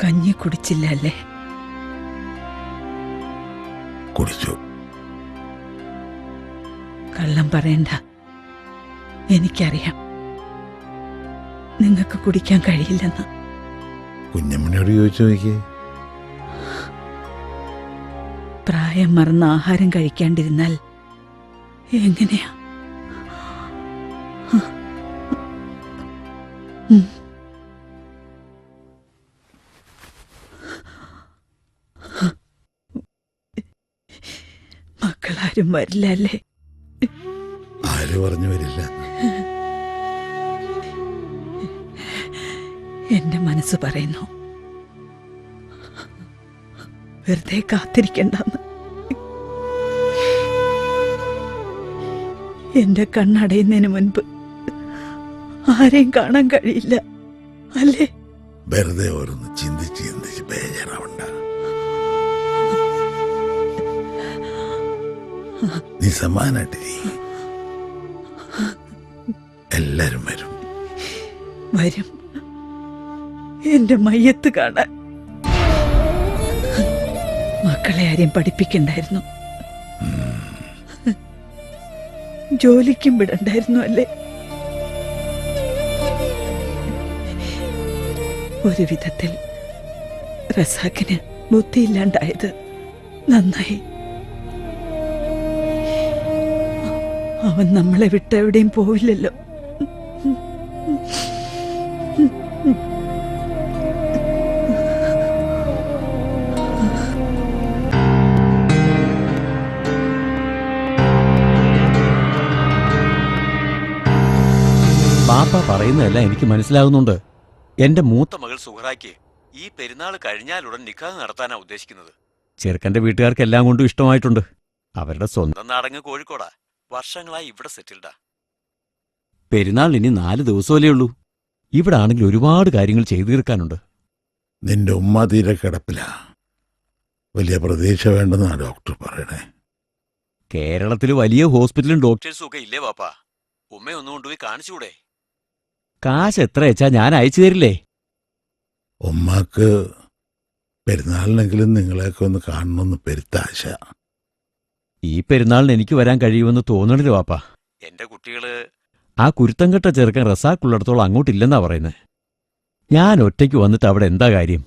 കഞ്ഞി കുടിച്ചില്ല അല്ലേ? കുടിച്ചു. കള്ളം പറയണ്ട, എനിക്കറിയാം. നിനക്ക് കുടിക്കാൻ കഴിയില്ലെന്ന്. കുഞ്ഞമ്മനോട് ചോദിച്ചു നോക്കിയേ. പ്രായം മറന്ന് ആഹാരം കഴിക്കാണ്ടിരുന്നാൽ എങ്ങനെയാ? മക്കളാരും വരില്ല അല്ലേ? ആര് പറഞ്ഞു വരില്ല? എന്റെ മനസ്സ് പറയുന്നു വെറുതെ കാത്തിരിക്കണ്ടെന്ന്. എന്റെ കണ്ണടയുന്നതിന് മുൻപ് ആരെയും കാണാൻ കഴിയില്ല അല്ലേ? വെറുതെ ഓരോന്ന് ചിന്തിച്ച് ചിന്തിച്ച് ബേജാറാവണ്ട. നീ സമാനായിട്ടിരി. എല്ലാരും വരും. വരും എന്റെ മയ്യത്ത് കാണാൻ. മക്കളെ ആരെയും പഠിപ്പിക്കണ്ടായിരുന്നു, ജോലിക്കും വിടണ്ടായിരുന്നു അല്ലേ? ഒരു വിധത്തിൽ റസാഖിന് ബുദ്ധിയില്ലാണ്ടായത് നന്നായി. അവൻ നമ്മളെ വിട്ട് എവിടെയും പോവില്ലല്ലോ. ബാപ്പ പറയുന്നതെല്ലാം എനിക്ക് മനസ്സിലാകുന്നുണ്ട്. എന്റെ മൂത്ത മകൾ സുഹറായ്ക്ക് ഈ പെരുന്നാൾ കഴിഞ്ഞാലുടൻ നിക്കാഹ് നടത്താനാ ഉദ്ദേശിക്കുന്നത്. ചെറുക്കന്റെ വീട്ടുകാർക്ക് എല്ലാം കൊണ്ടും ഇഷ്ടമായിട്ടുണ്ട്. അവരുടെ സ്വന്തം നാടങ്ങ് കോഴിക്കോടാ. വർഷങ്ങളായി ഇവിടെ സെറ്റിൽഡാ. പെരുന്നാൾ ഇനി 4 ദിവസമല്ലേ ഉള്ളൂ. ഇവിടെ ആണെങ്കിൽ ഒരുപാട് കാര്യങ്ങൾ ചെയ്തു തീർക്കാനുണ്ട്. നിന്റെ ഉമ്മ തീരെ കിടപ്പില്ല. വലിയ പ്രതീക്ഷ വേണ്ടെന്നാ ഡോക്ടർ പറയണേ. കേരളത്തിൽ വലിയ ഹോസ്പിറ്റലും ഡോക്ടേഴ്സും ഒക്കെ ഇല്ലേ ബാപ്പ? ഉമ്മയൊന്നും കൊണ്ടുപോയി കാണിച്ചുകൂടെ? കാശ് എത്ര വെച്ചാ ഞാൻ അയച്ചു തരില്ലേ? ഉമ്മാക്ക് പെരുന്നാളിനെങ്കിലും നിങ്ങളെയൊക്കെ ഒന്ന് കാണണമെന്ന് പെരുത്താശ. ഈ പെരുന്നാളിന് എനിക്ക് വരാൻ കഴിയുമെന്ന് തോന്നണില്ല വാപ്പ. എന്റെ കുട്ടികള് ആ കുരുത്തംകെട്ട ചെറുക്കൻ റസാക്കുള്ളിടത്തോളം അങ്ങോട്ടില്ലെന്നാ പറയുന്നത്. ഞാൻ ഒറ്റയ്ക്ക് വന്നിട്ട് അവിടെ എന്താ കാര്യം?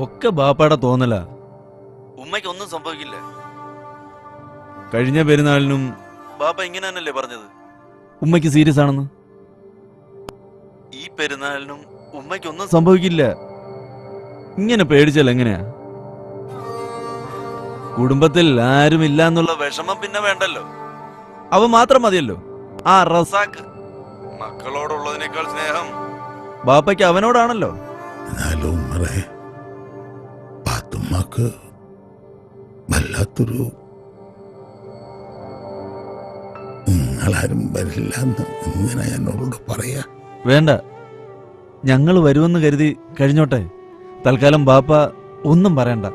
ഒക്കെ ബാപ്പാടെ തോന്നല. ഉമ്മയ്ക്കൊന്നും സംഭവിക്കില്ല. കഴിഞ്ഞ പെരുന്നാളിനും ബാപ്പ ഇങ്ങനെ തന്നെയല്ലേ പറഞ്ഞത് ഉമ്മയ്ക്ക് സീരിയസ് ആണെന്ന്. ഈ പെരുന്നാളിനും ഉമ്മയ്ക്കൊന്നും സംഭവിക്കില്ല. ഇങ്ങനെ പേടിച്ചാൽ എങ്ങനെയാ? കുടുംബത്തിൽ ആരുമില്ല എന്നുള്ള വിഷമം പിന്നെ വേണ്ടല്ലോ. അവ മാത്രം മതിയല്ലോ. ആ റസാഖ്. മക്കളോടുള്ളതിനേക്കാൾ സ്നേഹം ബാപ്പയ്ക്ക് അവനോടാണല്ലോ. എന്നാലും പാത്തുമ്മക്ക് വല്ലാത്തൊരു നിങ്ങളാരും വരില്ല എന്ന് ഇങ്ങനെ എന്നോട് പറയാ. വേണ്ട, ഞങ്ങൾ വരുമെന്ന് കരുതി കഴിഞ്ഞോട്ടെ. തൽക്കാലം ബാപ്പ ഒന്നും പറയണ്ട.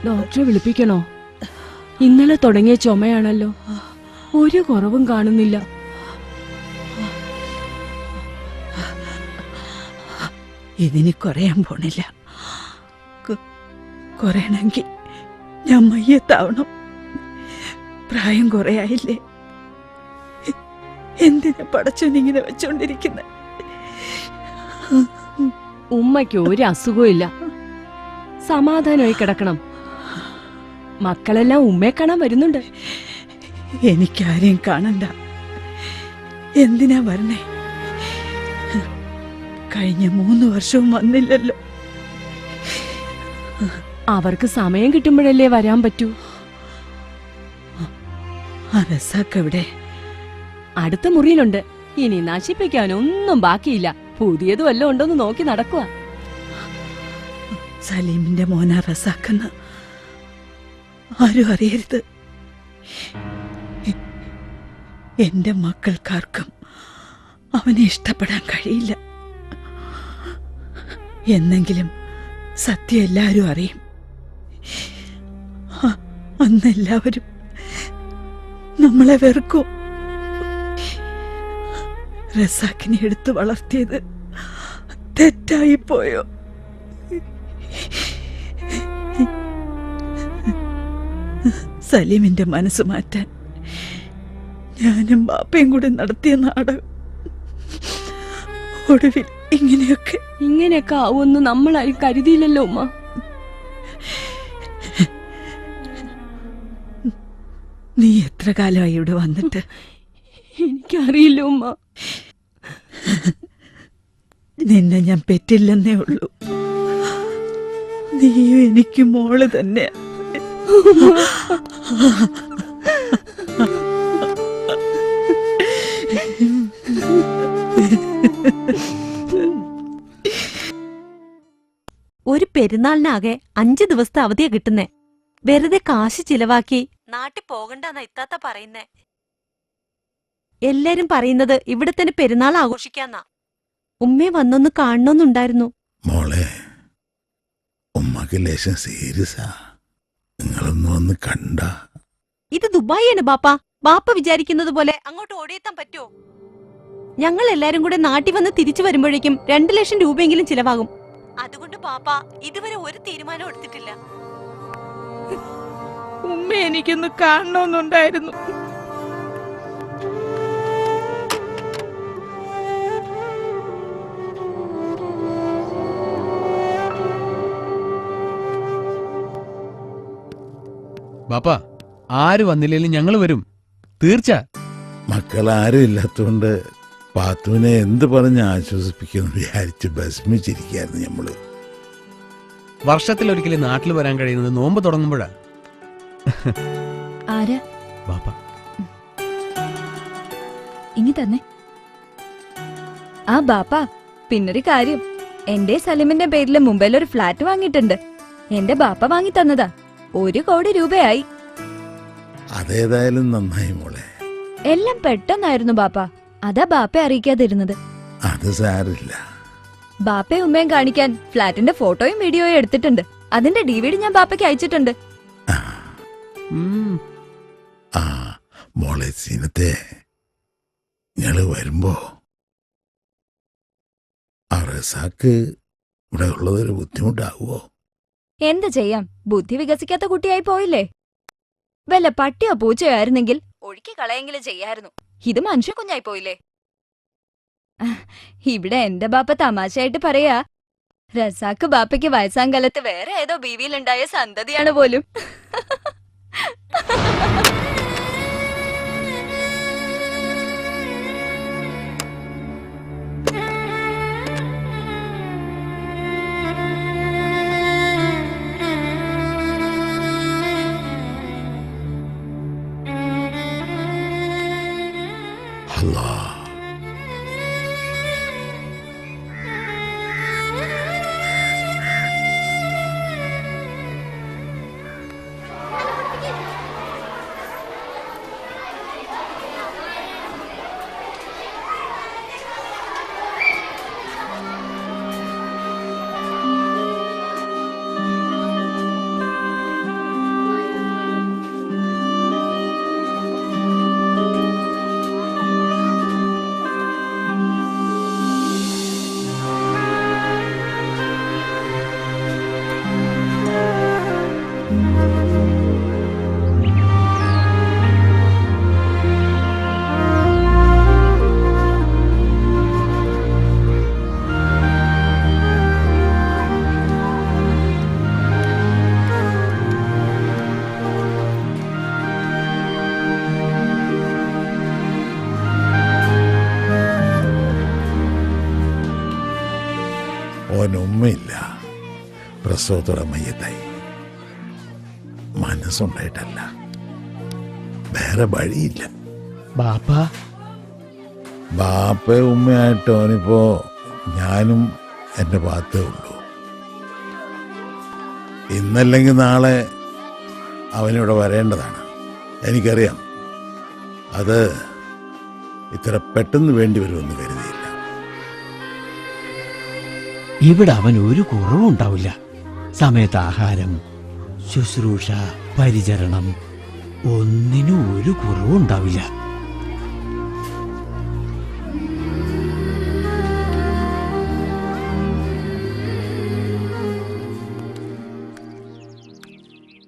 ഡോക്ടറെ വിളിപ്പിക്കണോ? ഇന്നലെ തുടങ്ങിയ ചുമയാണല്ലോ. ഒരു കുറവും കാണുന്നില്ല. ഇതിന് കുറയാൻ പോണില്ല. കുറയണമെങ്കിൽ ഞാൻ മയ്യത്താവണം. പ്രായം കുറയായില്ലേ? എന്തിനാ പടച്ചോനിങ്ങനെ വെച്ചോണ്ടിരിക്കുന്നെ? ഉമ്മയ്ക്ക് ഒരു അസുഖവും ഇല്ല. സമാധാനമായി കിടക്കണം. മക്കളെല്ലാം ഉമ്മയെ കാണാൻ വരുന്നുണ്ട്. എനിക്കാരെയും കാണണ്ട. എന്തിനാ വരണേ? കഴിഞ്ഞ 3 വർഷവും വന്നില്ലല്ലോ. അവർക്ക് സമയം കിട്ടുമ്പോഴല്ലേ വരാൻ പറ്റൂ. ആ റസാക്ക് എവിടെ? അടുത്ത മുറിയിലുണ്ട്. ഇനി നശിപ്പിക്കാൻ ഒന്നും ബാക്കിയില്ല. പുതിയത് വല്ലതും ഉണ്ടോന്ന് നോക്കി നടക്കുക. സലീമിന്റെ മോനാ റസാക്കെന്ന് ആരും അറിയരുത്. എന്റെ മക്കൾക്കാർക്കും അവനെ ഇഷ്ടപ്പെടാൻ കഴിയില്ല. എന്നെങ്കിലും സത്യം എല്ലാവരും അറിയും. അന്നെല്ലാവരും നമ്മളെ വെറുക്കും. റസാക്കിനെ എടുത്തു വളർത്തിയത് തെറ്റായിപ്പോയോ? സലീമിന്റെ മനസ്സ് മാറ്റാൻ ഞാനും ബാപ്പയും കൂടി നടത്തിയ നാടകം ഒടുവിൽ ഇങ്ങനെയൊക്കെ ആവുമെന്ന് നമ്മളാരും കരുതിയില്ലല്ലോ ഉമ്മ. നീ എത്ര കാലമായി ഇവിടെ വന്നിട്ട്? എനിക്കറിയില്ല ഉമ്മ. നിന്നെ ഞാൻ പെറ്റില്ലെന്നേ ഉള്ളൂ. നീയും എനിക്ക് മോള് തന്നെ. ഒരു പെരുന്നാളിനാകെ 5 ദിവസത്തെ അവധിയാ കിട്ടുന്നേ. വെറുതെ കാശ് ചിലവാക്കി നാട്ടിൽ പോകണ്ടെന്നാ ഇത്താത്ത പറയുന്നേ. എല്ലാരും പറയുന്നത് ഇവിടെ തന്നെ പെരുന്നാൾ ആഘോഷിക്കാന്നാ. ഉമ്മയെ വന്നൊന്ന് കാണണമെന്നുണ്ടായിരുന്നു. മോളെ, ഉമ്മക്ക് ലേശം സീരിയസാ. നിങ്ങളൊന്ന് വന്ന് കണ്ട. ഇത് ദുബായിയാണ് ബാപ്പ. ബാപ്പ വിചാരിക്കുന്നത് പോലെ അങ്ങോട്ട് ഓടിയെത്താൻ പറ്റുമോ? ഞങ്ങൾ എല്ലാരും കൂടെ നാട്ടിൽ വന്ന് തിരിച്ചു വരുമ്പോഴേക്കും 2 ലക്ഷം രൂപയെങ്കിലും ചിലവാകും. അതുകൊണ്ട് ബാപ്പ ഇതുവരെ ഒരു തീരുമാനം എടുത്തിട്ടില്ല. ഉമ്മ എനിക്കൊന്ന് കാണണമെന്നുണ്ടായിരുന്നു. ബാപ്പാ, ആര് വന്നില്ലേലും ഞങ്ങൾ വരും, തീർച്ച. മക്കളാരും ഇല്ലാത്തതുകൊണ്ട് പാത്തുവിനെ എന്ത് പറഞ്ഞ് ആശ്വസിപ്പിക്കുന്നു വിചാരിച്ച് ഭസ്മിച്ചിരിക്കായിരുന്നു നമ്മള്. വർഷത്തിലൊരിക്കലും നാട്ടിൽ വരാൻ കഴിയുന്നത് നോമ്പ് തുടങ്ങുമ്പോഴാ. ആരാ? ബാപ്പ. ഇനി തന്നെ. ആ ബാപ്പ, പിന്നൊരു കാര്യം. എന്റെ സലീമിന്റെ പേരില് മുംബൈയിൽ ഒരു ഫ്ലാറ്റ് വാങ്ങിയിട്ടുണ്ട്. എന്റെ ബാപ്പ വാങ്ങി തന്നതാ. 1 കോടി രൂപയായി. അതേതായാലും നന്നായി മോളെ. എല്ലാം പെട്ടെന്നായിരുന്നു ബാപ്പ. അതാ ബാപ്പയെ അറിയിക്കാതിരുന്നത്. അത് സാരില്ല. ബാപ്പയും ഉമ്മയും കാണിക്കാൻ ഫ്ലാറ്റിന്റെ ഫോട്ടോയും വീഡിയോയും എടുത്തിട്ടുണ്ട്. അതിന്റെ DVD ഞാൻ ബാപ്പയ്ക്ക് അയച്ചിട്ടുണ്ട്. ആ മോളെ സീനത്തെ, ഞങ്ങള് വരുമ്പോ ആ റസാക്ക് ഇവിടെ ഉള്ളതൊരു ബുദ്ധിമുട്ടാകുവോ? എന്ത് ചെയ്യാം, ബുദ്ധി വികസിക്കാത്ത കുട്ടിയായി പോയില്ലേ. വല്ല പട്ടിയോ പൂച്ചയോ ആയിരുന്നെങ്കിൽ ഒഴുക്കി കളയെങ്കിലും ചെയ്യായിരുന്നു. ഇത് മനുഷ്യ കുഞ്ഞായി പോയില്ലേ. ഇവിടെ എന്റെ ബാപ്പ തമാശയായിട്ട് പറയാ, റസാക്ക് ബാപ്പയ്ക്ക് വയസ്സാങ്കാലത്ത് വേറെ ഏതോ ബീവിയിലുണ്ടായ സന്തതിയാണ് പോലും. ഓനുമ്മയില്ല, പ്രസവത്തോടെ മയ്യത്തായി. മനസ്സുണ്ടായിട്ടല്ല. വേറെ വഴിയില്ല. ബാപ്പ ബാപ്പയും ഉമ്മയായിട്ട് അവനിപ്പോ ഞാനും എൻ്റെ ഭാഗത്തേ ഉള്ളൂ. ഇന്നല്ലെങ്കിൽ നാളെ അവനിവിടെ വരേണ്ടതാണ്. എനിക്കറിയാം അത് ഇത്ര പെട്ടെന്ന് വേണ്ടി വരുമെന്ന് കരുതിയില്ല. ഇവിടെ അവൻ ഒരു കുറവും ഉണ്ടാവില്ല. സമയത്ത് ആഹാരം, ശുശ്രൂഷ, പരിചരണം ഒന്നിനും ഒരു കുറവും ഉണ്ടാവില്ല.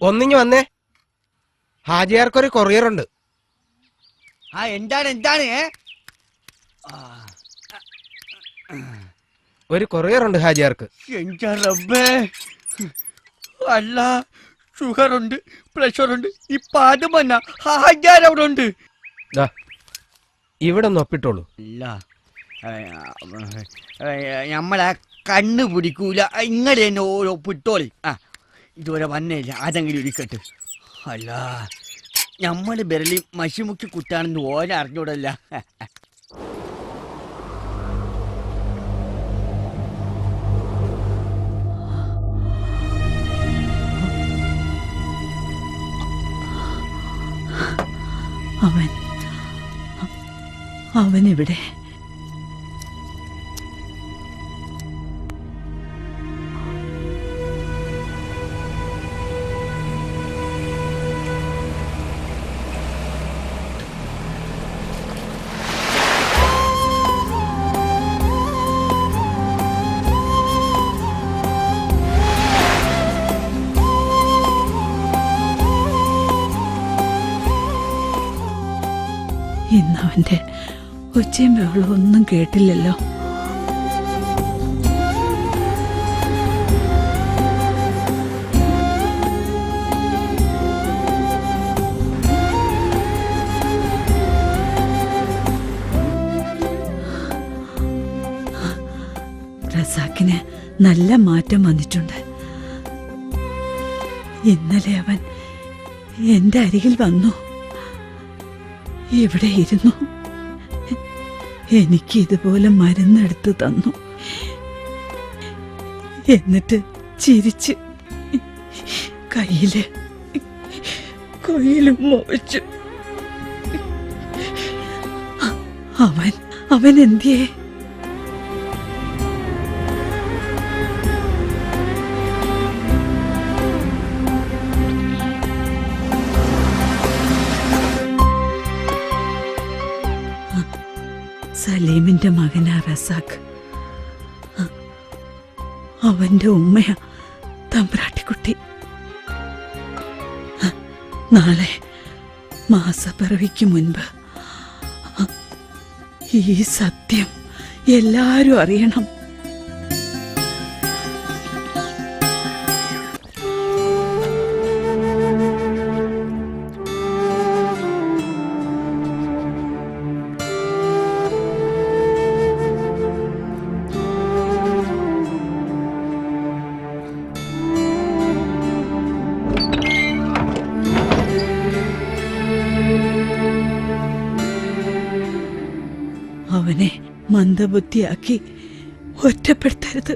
ഒന്നിങ്ങി വന്നേ, ഹാജിയാർക്കൊരു കൊറിയർ ഉണ്ട്. എന്താണ് ഒരു കൊറിയർ ഉണ്ട് ഹാജിയാർക്ക്. എന്റെ റബ്ബേ, അല്ല ഷുഗർ ഉണ്ട്, പ്രഷർ ഉണ്ട്, ഇപ്പൊ അത് വന്ന ഹാജാർ അവിടെ ഉണ്ട്. ഇവിടെ ഒന്ന് ഒപ്പിട്ടോളൂ. അല്ല നമ്മളെ കണ്ണു പിടിക്കൂല, ഇങ്ങടെ തന്നെ ഓരോ പിട്ടോളി. ഇതുവരെ വന്നില്ല, അതെങ്കിലും ഇരിക്കട്ടെ. അല്ല നമ്മള് ബെരലി മഷിമുക്കി കുത്താണെന്ന് ഓരോ അറിഞ്ഞൂടല്ല. അവനിവിടെ ഇന്നവന്റെ ഒച്ചയും ബഹളവും ഒന്നും കേട്ടില്ലല്ലോ. റസാക്കിന് നല്ല മാറ്റം വന്നിട്ടുണ്ട്. ഇന്നലെ അവൻ എന്റെ അരികിൽ വന്നു, ഇവിടെ ഇരുന്നു, എനിക്ക് ഇതുപോലെ മരുന്നെടുത്ത് തന്നു. എന്നിട്ട് ചിരിച്ച് കയ്യിലും മോച്ചു. അവൻ എന്തിയേ? സലീമിന്റെ മകനാ റസാഖ്. അവന്റെ ഉമ്മയാ തമ്പ്രാട്ടിക്കുട്ടി. നാളെ മാസപ്പിറവിക്ക് മുൻപ് ഈ സത്യം എല്ലാരും അറിയണം. അവനെ മന്ദബുദ്ധിയാക്കി ഒറ്റപ്പെടുത്തരുത്.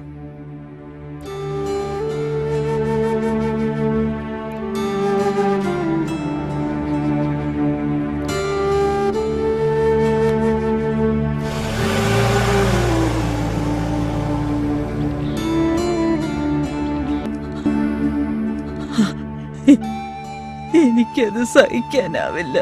എനിക്കത് സഹിക്കാനാവില്ല.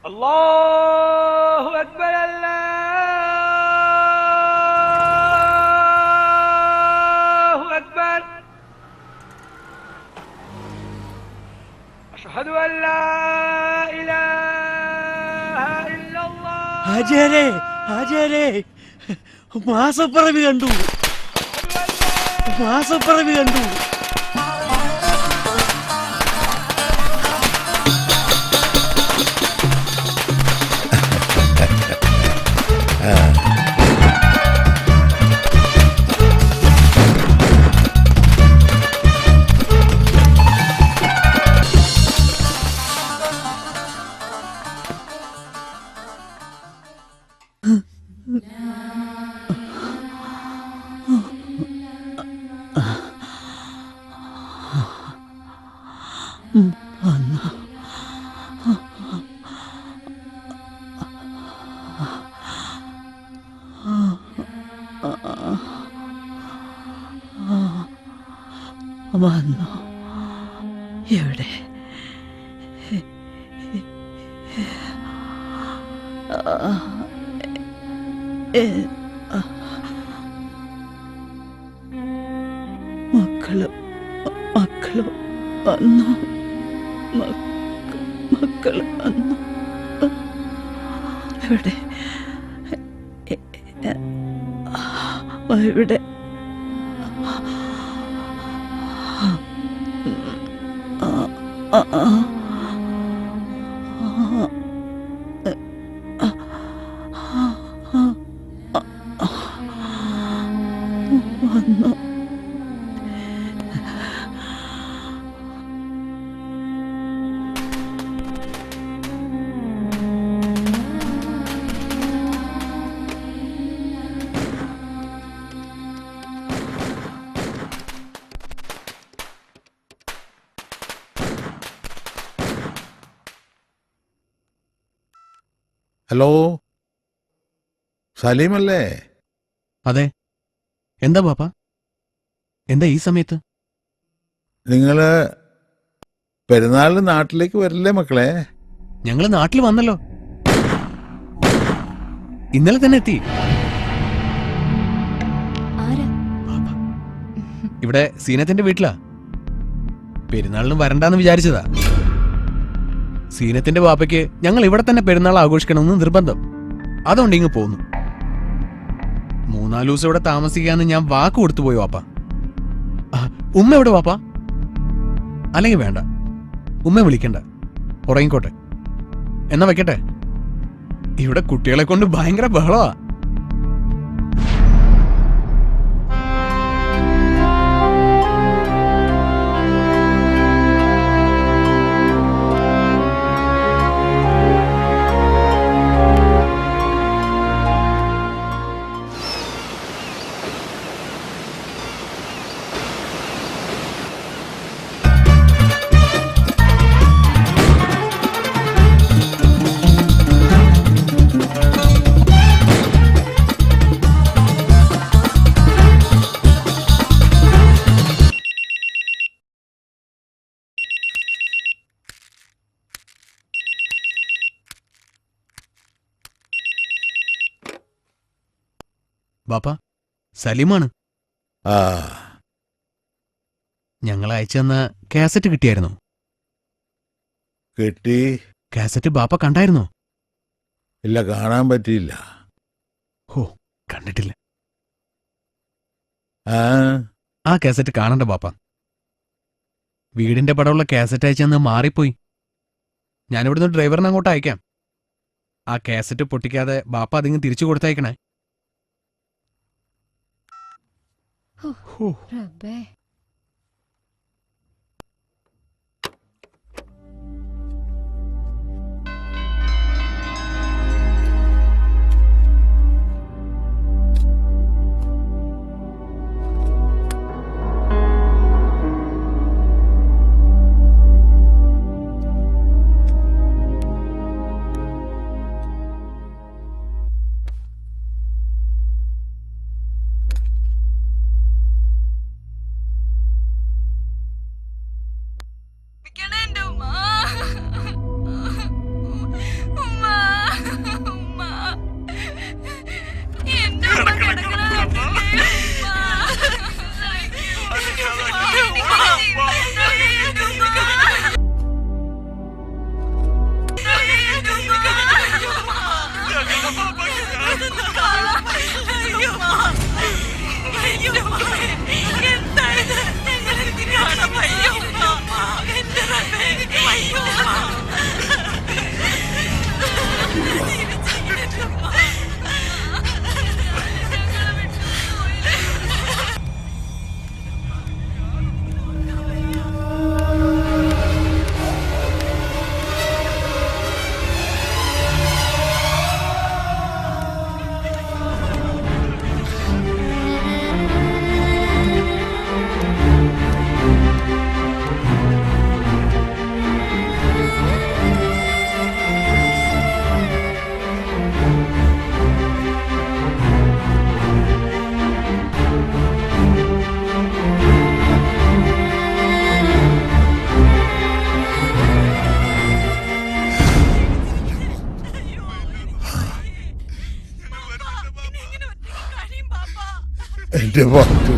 അല്ലാഹു അക്ബർ, അല്ലാഹു അക്ബർ, അഷ്ഹദു അൻ ലാ ഇലാഹ ഇല്ലല്ലാഹ്. ഹാജിയാരെ, ഹാജിയാരെ, മാസപ്പിറവി കണ്ടു. മാസപ്പിറവി കണ്ടു. വന്നു. എവിടെ? മക്കള് വന്നു. മക്കള് വന്നു. എവിടെ? ഇവിടെ വന്നു. ഹലോ, സലീമല്ലേ? അതെ. എന്താ ബാപ്പ? എന്താ ഈ സമയത്ത്? നിങ്ങള് പെരുന്നാളിന് നാട്ടിലേക്ക് വരില്ലേ മക്കളെ? ഞങ്ങള് നാട്ടിൽ വന്നല്ലോ, ഇന്നലെ തന്നെ എത്തി. ഇവിടെ സീനത്തിന്റെ വീട്ടിലാ. പെരുന്നാളിന് വരണ്ടാന്ന് വിചാരിച്ചതാ. സീനത്തിന്റെ ബാപ്പയ്ക്ക് ഞങ്ങൾ ഇവിടെ തന്നെ പെരുന്നാൾ ആഘോഷിക്കണമെന്ന് നിർബന്ധം. അതുകൊണ്ട് ഇങ്ങ് പോന്നു. 3-4 ദിവസം ഇവിടെ താമസിക്കാന്ന് ഞാൻ വാക്ക് കൊടുത്തു പോയി വാപ്പ. ഉമ്മ എവിടെ വാപ്പ? അല്ലെങ്കിൽ വേണ്ട, ഉമ്മ വിളിക്കണ്ട, ഉറങ്ങിക്കോട്ടെ. എന്നാ വെക്കട്ടെ. ഇവിടെ കുട്ടികളെ കൊണ്ട് ഭയങ്കര ബഹളമാ. ബാപ്പ, സലീമാണ്. ഞങ്ങൾ അയച്ചെന്ന കാസറ്റ് കിട്ടിയായിരുന്നോ? കിട്ടി. കാസറ്റ് ബാപ്പ കണ്ടായിരുന്നോ? ഇല്ല, കാണാൻ പറ്റിയില്ല. ഹോ, കണ്ടിട്ടില്ല. ആ കാസറ്റ് കാണണ്ട ബാപ്പ. വീടിന്റെ പടമുള്ള കാസറ്റ് അയച്ചെന്ന് മാറിപ്പോയി. ഞാനിവിടുന്ന് ഡ്രൈവറിനെ അങ്ങോട്ട് അയക്കാം. ആ കാസറ്റ് പൊട്ടിക്കാതെ ബാപ്പ അതിങ്ങ് തിരിച്ചു കൊടുത്തയക്കണേ. റബ്ബേ. എന്റെ പാട്ടു.